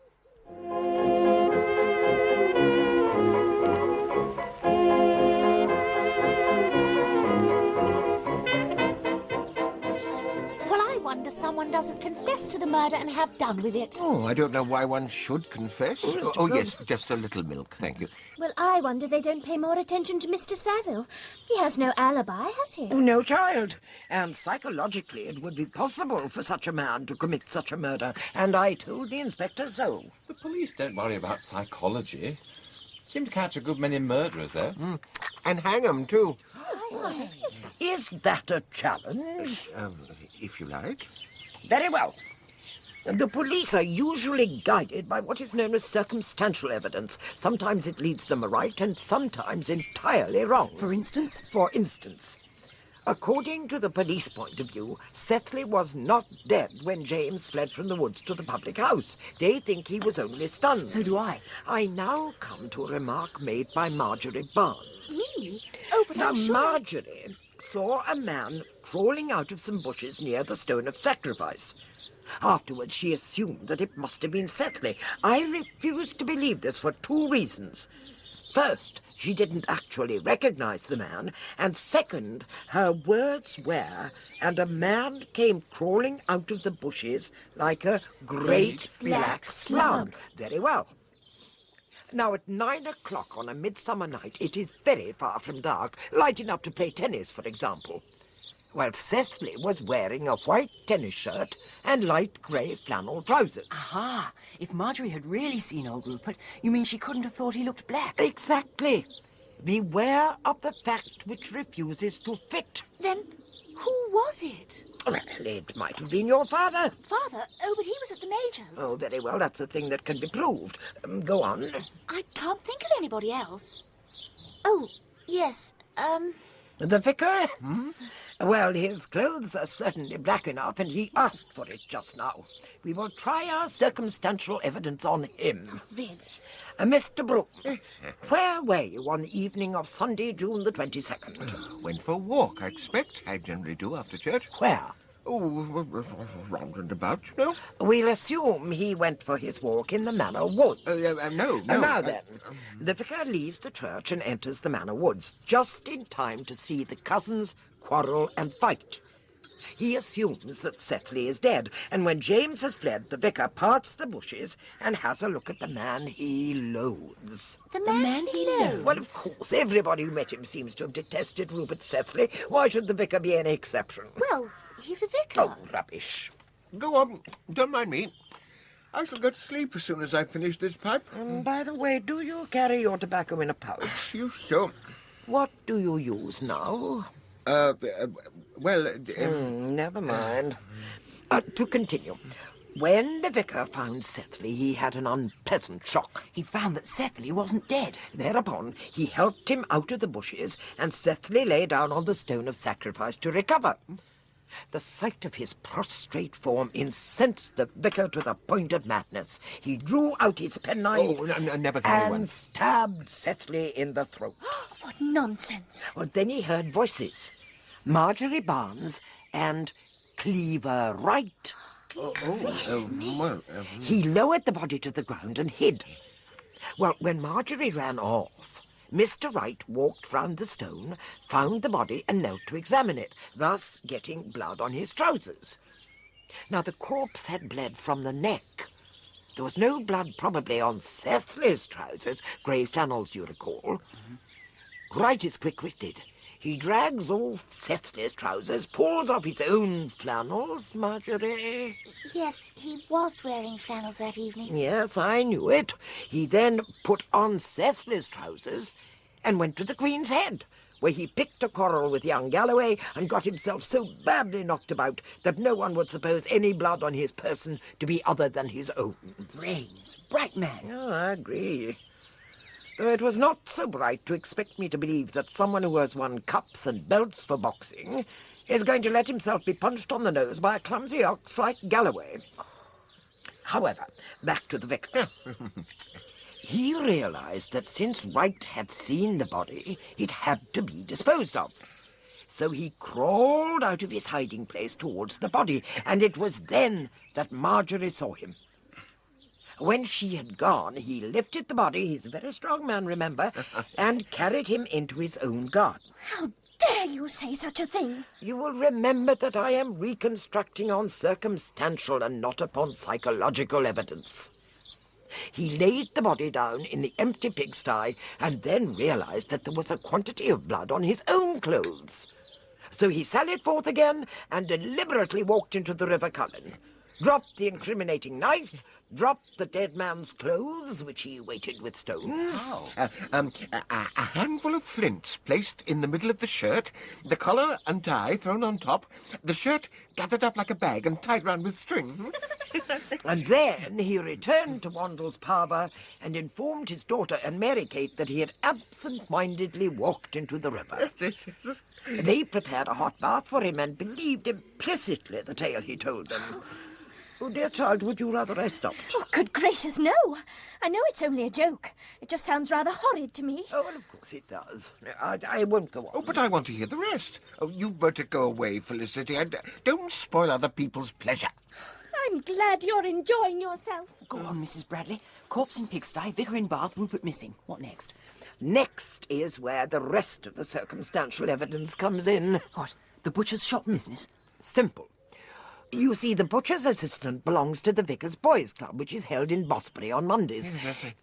Speaker 9: Wonder someone doesn't confess to the murder and have done with it.
Speaker 14: Oh, I don't know why one should confess. Oh, yes, just a little milk, thank you.
Speaker 3: Well, I wonder they don't pay more attention to Mr. Saville. He has no alibi, has he?
Speaker 15: No, child. And psychologically it would be possible for such a man to commit such a murder, and I told the inspector so.
Speaker 8: The police don't worry about psychology. Seem to catch a good many murderers, though.
Speaker 14: And hang 'em, too.
Speaker 15: Is that a challenge?
Speaker 14: If you like.
Speaker 15: Very well. The police are usually guided by what is known as circumstantial evidence. Sometimes it leads them right and sometimes entirely wrong.
Speaker 7: For instance?
Speaker 15: For instance, according to the police point of view, Sethleigh was not dead when James fled from the woods to the public house. They think he was only stunned.
Speaker 7: So do I.
Speaker 15: I now come to a remark made by Marjorie Barnes.
Speaker 9: Me? Oh, but
Speaker 15: Now,
Speaker 9: I'm sure...
Speaker 15: Marjorie saw a man crawling out of some bushes near the stone of sacrifice. Afterwards, she assumed that it must have been Sethleigh. I refuse to believe this for two reasons. First, she didn't actually recognize the man, and second, her words were, and a man came crawling out of the bushes like a great black slug. Very well. Now, at 9 o'clock on a midsummer night, it is very far from dark, light enough to play tennis, for example. Well, Sethleigh was wearing a white tennis shirt and light grey flannel trousers.
Speaker 7: Aha! If Marjorie had really seen old Rupert, you mean she couldn't have thought he looked black?
Speaker 15: Exactly. Beware of the fact which refuses to fit.
Speaker 9: Then who was it?
Speaker 15: Well, it might have been your father.
Speaker 9: Father? Oh, but he was at the Major's.
Speaker 15: Oh, very well, that's a thing that can be proved. Go on.
Speaker 9: I can't think of anybody else. Oh, yes,
Speaker 15: The vicar? Well, his clothes are certainly black enough, and he asked for it just now. We will try our circumstantial evidence on him.
Speaker 3: Really?
Speaker 15: Mr. Broome, where were you on the evening of Sunday, June the 22nd?
Speaker 14: Went for a walk, I expect. I generally do after church.
Speaker 15: Where?
Speaker 14: Oh, round and about, you know.
Speaker 15: We'll assume he went for his walk in the Manor Woods.
Speaker 14: No.
Speaker 15: Now then, the vicar leaves the church and enters the Manor Woods, just in time to see the cousins quarrel and fight. He assumes that Sethleigh is dead, and when James has fled, the vicar parts the bushes and has a look at the man he loathes.
Speaker 9: The man he loathes?
Speaker 15: Well, of course, everybody who met him seems to have detested Rupert Sethleigh. Why should the vicar be any exception?
Speaker 9: Well, he's a vicar.
Speaker 15: Oh, rubbish.
Speaker 14: Go on, don't mind me. I shall go to sleep as soon as I finish this pipe.
Speaker 15: By the way, do you carry your tobacco in a pouch?
Speaker 14: You so.
Speaker 15: What do you use now? Never mind. To continue. When the vicar found Sethleigh, he had an unpleasant shock.
Speaker 7: He found that Sethleigh wasn't dead.
Speaker 15: Thereupon, he helped him out of the bushes, and Sethleigh lay down on the stone of sacrifice to recover. The sight of his prostrate form incensed the vicar to the point of madness. He drew out his penknife and stabbed Sethleigh in the throat.
Speaker 3: What nonsense.
Speaker 15: Well, then he heard voices. Marjorie Barnes and Cleaver Wright. He lowered the body to the ground and hid. Well, when Marjorie ran off, Mr. Wright walked round the stone, found the body and knelt to examine it, thus getting blood on his trousers. Now, the corpse had bled from the neck. There was no blood probably on Sethleigh's trousers, grey flannels, you recall. Wright is quick-witted. He drags off Sethleigh's trousers, pulls off his own flannels, Marjorie.
Speaker 3: Yes, he was wearing flannels that evening.
Speaker 15: Yes, I knew it. He then put on Sethleigh's trousers and went to the Queen's Head, where he picked a quarrel with young Galloway and got himself so badly knocked about that no one would suppose any blood on his person to be other than his own.
Speaker 19: Brains. Bright man.
Speaker 15: Oh, I agree. Though it was not so bright to expect me to believe that someone who has won cups and belts for boxing is going to let himself be punched on the nose by a clumsy ox like Galloway. However, back to the vicar. He realised that since Wright had seen the body, it had to be disposed of. So he crawled out of his hiding place towards the body, and it was then that Marjorie saw him. When she had gone, he lifted the body, he's a very strong man, remember, and carried him into his own garden.
Speaker 3: How dare you say such a thing?
Speaker 15: You will remember that I am reconstructing on circumstantial and not upon psychological evidence. He laid the body down in the empty pigsty and then realised that there was a quantity of blood on his own clothes. So he sallied forth again and deliberately walked into the River Cullen, dropped the incriminating knife, dropped the dead man's clothes, which he weighted with stones.
Speaker 14: A handful of flints placed in the middle of the shirt, the collar and tie thrown on top, the shirt gathered up like a bag and tied round with string.
Speaker 15: And then he returned to Wandles Parva and informed his daughter and Mary Kate that he had absent-mindedly walked into the river. They prepared a hot bath for him and believed implicitly the tale he told them. Oh, dear child, would you rather I stopped?
Speaker 3: Oh, good gracious, no. I know it's only a joke. It just sounds rather horrid to me.
Speaker 15: Oh, well, of course it does. I won't go on.
Speaker 14: Oh, but I want to hear the rest. Oh, you better go away, Felicity, and don't spoil other people's pleasure.
Speaker 3: I'm glad you're enjoying yourself.
Speaker 19: Go on, Mrs. Bradley. Corpse in pigsty, vicar in bath, Rupert missing. What next?
Speaker 15: Next is where the rest of the circumstantial evidence comes in.
Speaker 19: What? The butcher's shop business?
Speaker 15: Simple. You see, the butcher's assistant belongs to the Vicar's Boys' Club, which is held in Bosbury on Mondays.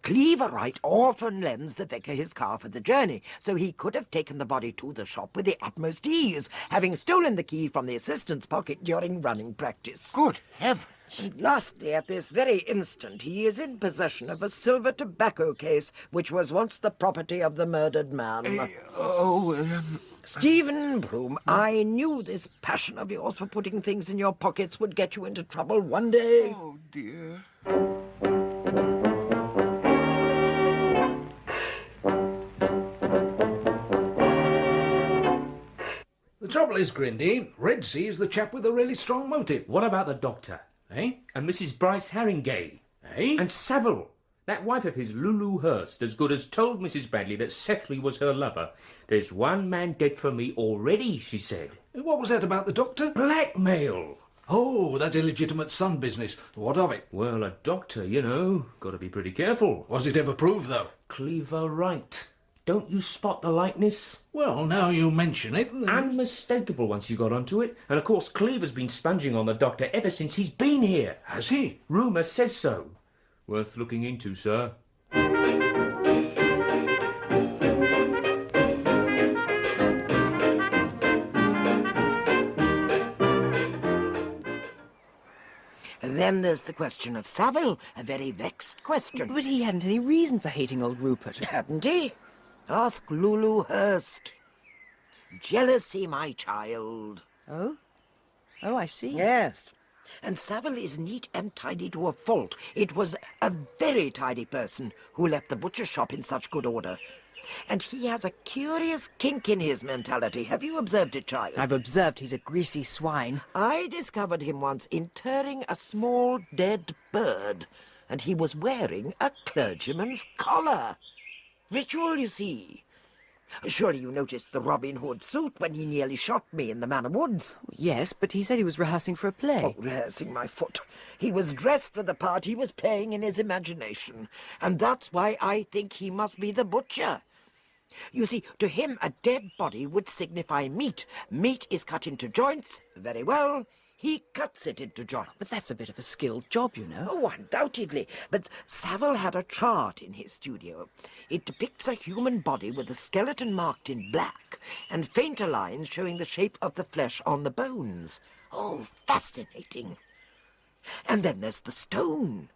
Speaker 15: Cleaver Wright often lends the vicar his car for the journey, so he could have taken the body to the shop with the utmost ease, having stolen the key from the assistant's pocket during running practice.
Speaker 14: Good heavens!
Speaker 15: And lastly, at this very instant, he is in possession of a silver tobacco case, which was once the property of the murdered man. Stephen Broome, I knew this passion of yours for putting things in your pockets would get you into trouble one day.
Speaker 14: Oh, dear.
Speaker 13: The trouble is, Grindy, Redsey is the chap with a really strong motive.
Speaker 12: What about the doctor, eh? And Mrs Bryce Harringay,
Speaker 13: eh?
Speaker 12: And Saville. That wife of his, Lulu Hurst, as good as told Mrs Bradley that Sethleigh was her lover. There's one man dead for me already, she said.
Speaker 13: What was that about the doctor?
Speaker 12: Blackmail.
Speaker 13: Oh, that illegitimate son business. What of it?
Speaker 12: Well, a doctor, you know. Got to be pretty careful.
Speaker 13: Was it ever proved, though?
Speaker 12: Cleaver Wright. Don't you spot the likeness?
Speaker 13: Well, now you mention it.
Speaker 12: Unmistakable once you got onto it. And of course, Cleaver's been sponging on the doctor ever since he's been here.
Speaker 13: Has he?
Speaker 12: Rumour says so. Worth looking into, sir.
Speaker 15: Then there's the question of Saville, a very vexed question.
Speaker 19: But he hadn't any reason for hating old Rupert.
Speaker 15: Hadn't he? Ask Lulu Hurst. Jealousy, my child.
Speaker 19: Oh? Oh, I see.
Speaker 15: Yes. And Saville is neat and tidy to a fault. It was a very tidy person who left the butcher's shop in such good order. And he has a curious kink in his mentality. Have you observed it, child?
Speaker 19: I've observed he's a greasy swine.
Speaker 15: I discovered him once interring a small dead bird, and he was wearing a clergyman's collar. Ritual, you see. Surely you noticed the Robin Hood suit when he nearly shot me in the Manor Woods.
Speaker 19: Yes, but he said he was rehearsing for a play.
Speaker 15: Oh, rehearsing my foot. He was dressed for the part he was playing in his imagination, and that's why I think he must be the butcher. You see, to him a dead body would signify meat. Meat is cut into joints. Very well. He cuts it into joints.
Speaker 19: But that's a bit of a skilled job, you know.
Speaker 15: Oh, undoubtedly. But Saville had a chart in his studio. It depicts a human body with the skeleton marked in black and fainter lines showing the shape of the flesh on the bones. Oh, fascinating. And then there's the stone,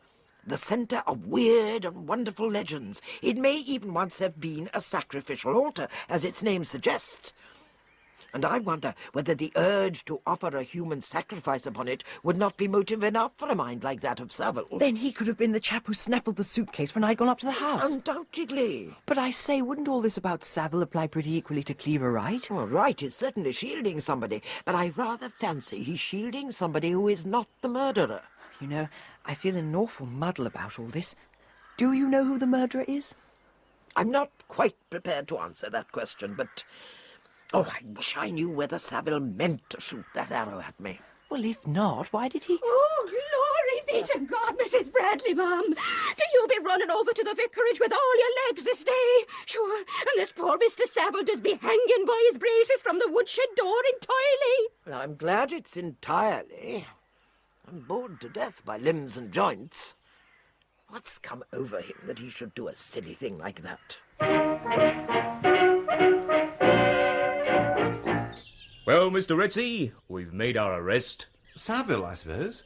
Speaker 15: the centre of weird and wonderful legends. It may even once have been a sacrificial altar, as its name suggests. And I wonder whether the urge to offer a human sacrifice upon it would not be motive enough for a mind like that of Saville.
Speaker 19: Then he could have been the chap who snaffled the suitcase when I'd gone up to the house.
Speaker 15: Undoubtedly.
Speaker 19: But I say, wouldn't all this about Saville apply pretty equally to Cleaver, Wright?
Speaker 15: Well, Wright is certainly shielding somebody, but I rather fancy he's shielding somebody who is not the murderer.
Speaker 19: You know, I feel an awful muddle about all this. Do you know who the murderer is?
Speaker 15: I'm not quite prepared to answer that question, but... Oh, I wish I knew whether Saville meant to shoot that arrow at me.
Speaker 19: Well, if not, why did he...
Speaker 10: Oh, glory be to God, Mrs. Bradley, ma'am. Do you be running over to the vicarage with all your legs this day? Sure, and this poor Mr. Saville does be hanging by his braces from the woodshed door entirely.
Speaker 15: Well, I'm glad it's entirely. I'm bored to death by limbs and joints. What's come over him that he should do a silly thing like that?
Speaker 12: Well, Mr. Redsey, we've made our arrest.
Speaker 8: Saville, I suppose.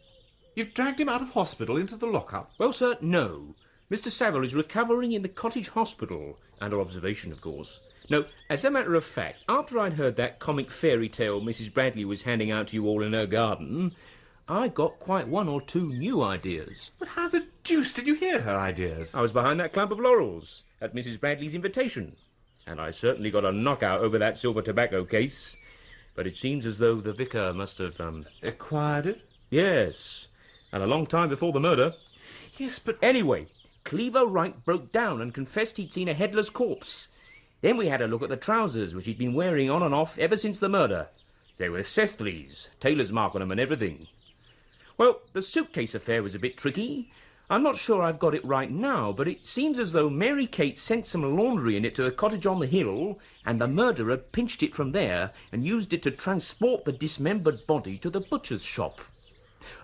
Speaker 8: You've dragged him out of hospital into the lockup.
Speaker 12: Well, sir, no. Mr. Saville is recovering in the cottage hospital, under observation, of course. No, as a matter of fact, after I'd heard that comic fairy tale Mrs. Bradley was handing out to you all in her garden, I got quite one or two new ideas.
Speaker 8: But how the deuce did you hear her ideas?
Speaker 12: I was behind that clump of laurels at Mrs. Bradley's invitation, and I certainly got a knockout over that silver tobacco case. But it seems as though the vicar must have,
Speaker 8: acquired it?
Speaker 12: Yes, and a long time before the murder.
Speaker 8: Yes, but...
Speaker 12: Anyway, Cleaver Wright broke down and confessed he'd seen a headless corpse. Then we had a look at the trousers, which he'd been wearing on and off ever since the murder. They were Sethleigh's, tailor's mark on them and everything. Well, the suitcase affair was a bit tricky. I'm not sure I've got it right now, but it seems as though Mary Kate sent some laundry in it to the cottage on the hill, and the murderer pinched it from there and used it to transport the dismembered body to the butcher's shop.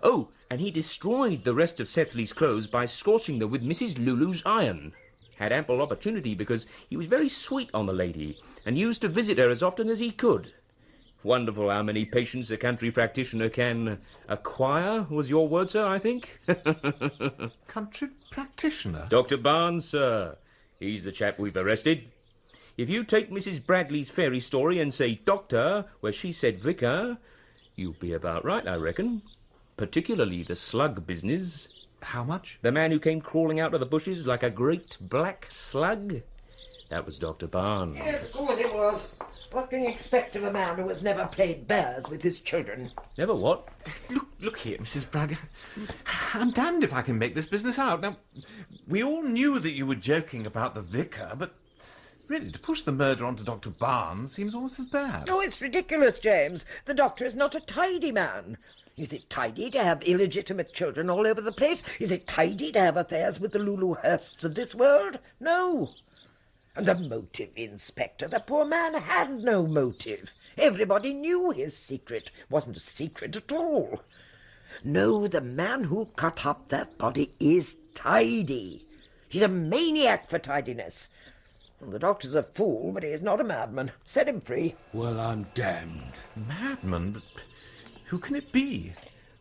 Speaker 12: Oh, and he destroyed the rest of Sethleigh's clothes by scorching them with Mrs. Lulu's iron. Had ample opportunity because he was very sweet on the lady and used to visit her as often as he could. Wonderful how many patients a country practitioner can acquire, was your word, sir, I think?
Speaker 8: Country practitioner?
Speaker 12: Dr. Barnes, sir. He's the chap we've arrested. If you take Mrs. Bradley's fairy story and say doctor, where she said vicar, you'll be about right, I reckon. Particularly the slug business.
Speaker 8: How much?
Speaker 12: The man who came crawling out of the bushes like a great black slug. That was Dr. Barnes.
Speaker 15: Yes, of course it was. What can you expect of a man who has never played bears with his children?
Speaker 12: Never what?
Speaker 8: Look here, Mrs. Bradley. I'm damned if I can make this business out. Now, we all knew that you were joking about the vicar, but really, to push the murder onto Dr. Barnes seems almost as bad.
Speaker 15: Oh, it's ridiculous, James. The doctor is not a tidy man. Is it tidy to have illegitimate children all over the place? Is it tidy to have affairs with the Lulu Hursts of this world? No. And the motive, Inspector. The poor man had no motive. Everybody knew his secret. Wasn't a secret at all. No, the man who cut up that body is tidy. He's a maniac for tidiness. Well, the doctor's a fool, but he's not a madman. Set him free.
Speaker 13: Well, I'm damned.
Speaker 8: Madman? But who can it be?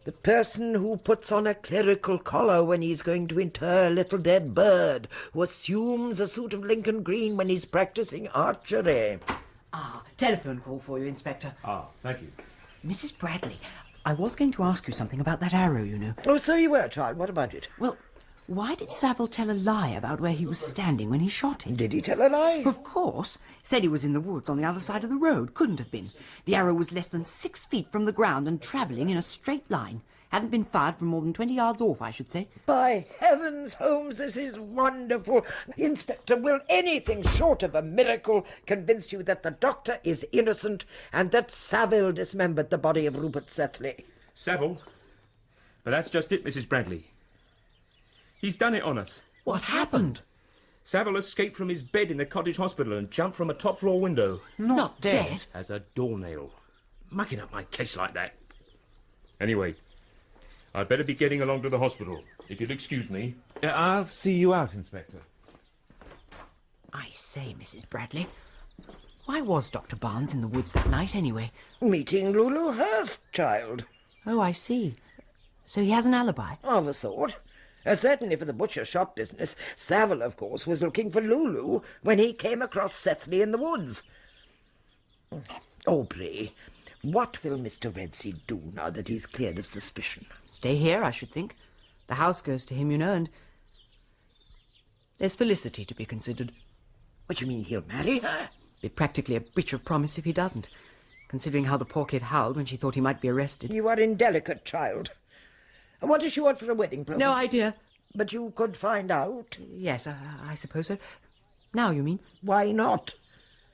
Speaker 15: The person who puts on a clerical collar when he's going to inter a little dead bird, who assumes a suit of Lincoln green when he's practising archery.
Speaker 19: Ah, telephone call for you, Inspector.
Speaker 12: Ah, thank you.
Speaker 19: Mrs. Bradley, I was going to ask you something about that arrow, you know.
Speaker 15: Oh, so you were, child. What about it?
Speaker 19: Well, why did Saville tell a lie about where he was standing when he shot it?
Speaker 15: Did he tell a lie?
Speaker 19: Of course. Said he was in the woods on the other side of the road. Couldn't have been. The arrow was less than 6 feet from the ground and travelling in a straight line. Hadn't been fired from more than 20 yards off, I should say.
Speaker 15: By heavens, Holmes, this is wonderful. Inspector, will anything short of a miracle convince you that the doctor is innocent and that Saville dismembered the body of Rupert Sethleigh?
Speaker 12: Saville? But that's just it, Mrs. Bradley. He's done it on us.
Speaker 19: What happened?
Speaker 12: Saville escaped from his bed in the cottage hospital and jumped from a top-floor window.
Speaker 19: Not dead?
Speaker 12: As a doornail. Mucking up my case like that.
Speaker 19: Anyway, I'd better be getting along to the hospital, if you'll excuse me.
Speaker 8: I'll see you out, Inspector.
Speaker 19: I say, Mrs. Bradley, why was Dr. Barnes in the woods that night, anyway?
Speaker 15: Meeting Lulu Hurst, child.
Speaker 19: Oh, I see. So he has an alibi?
Speaker 15: Of a sort. Certainly for the butcher shop business. Savile, of course, was looking for Lulu when he came across Sethleigh in the woods. Aubrey, what will Mr. Redsey do now that he's cleared of suspicion?
Speaker 19: Stay here, I should think. The house goes to him, you know, and there's Felicity to be considered.
Speaker 15: What, you mean he'll marry her?
Speaker 19: Be practically a breach of promise if he doesn't, considering how the poor kid howled when she thought he might be arrested.
Speaker 15: You are indelicate, child. And what does she want for a wedding present?
Speaker 19: No idea.
Speaker 15: But you could find out.
Speaker 19: Yes, I suppose so. Now, you mean?
Speaker 15: Why not?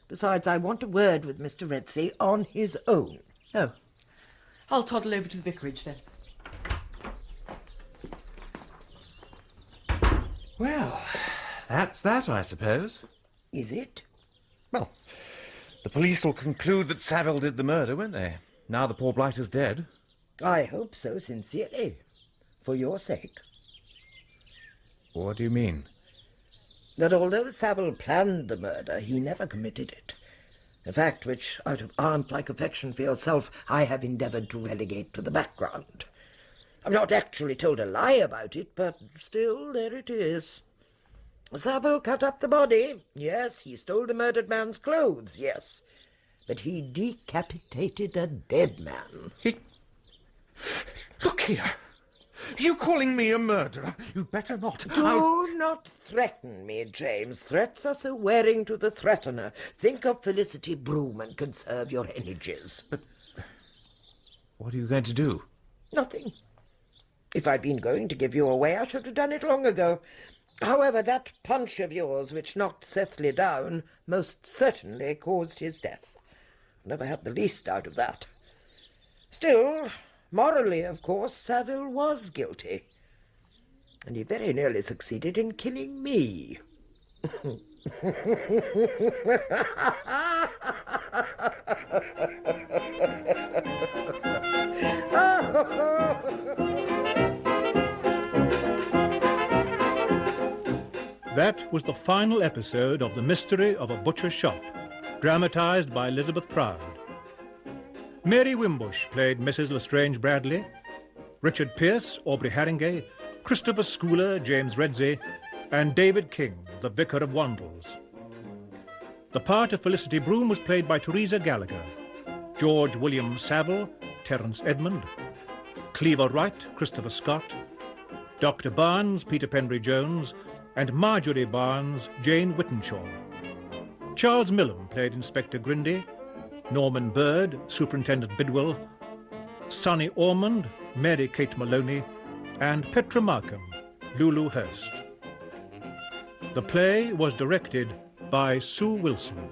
Speaker 15: Besides, I want a word with Mr. Redsey on his own.
Speaker 19: Oh. I'll toddle over to the vicarage, then.
Speaker 8: Well, that's that, I suppose.
Speaker 15: Is it?
Speaker 8: Well, the police will conclude that Savile did the murder, won't they? Now the poor blighter's dead.
Speaker 15: I hope so, sincerely. For your sake.
Speaker 8: What do you mean?
Speaker 15: That although Savile planned the murder, he never committed it. A fact which, out of aunt-like affection for yourself, I have endeavoured to relegate to the background. I've not actually told a lie about it, but still, there it is. Savile cut up the body. Yes, he stole the murdered man's clothes, yes. But he decapitated a dead man.
Speaker 8: Look here! Are you calling me a murderer? You'd better not.
Speaker 15: Do not threaten me, James. Threats are so wearing to the threatener. Think of Felicity Broome and conserve your energies.
Speaker 8: But what are you going to do?
Speaker 15: Nothing. If I'd been going to give you away, I should have done it long ago. However, that punch of yours which knocked Sethleigh down most certainly caused his death. I've never had the least doubt of that. Still, morally, of course, Savile was guilty. And he very nearly succeeded in killing me.
Speaker 1: That was the final episode of The Mystery of a Butcher's Shop, dramatised by Elizabeth Proud. Mary Wimbush played Mrs Lestrange Bradley, Richard Pearce, Aubrey Harringay, Christopher Scoular, James Redsey, and David King, the Vicar of Wandles. The part of Felicity Broome was played by Teresa Gallagher, George William Savile, Terence Edmund, Cleaver Wright, Christopher Scott, Dr. Barnes, Peter Penbury Jones, and Marjorie Barnes, Jane Whittenshaw. Charles Millam played Inspector Grindy, Norman Bird, Superintendent Bidwell, Sonny Ormond, Mary Kate Maloney, and Petra Markham, Lulu Hurst. The play was directed by Sue Wilson.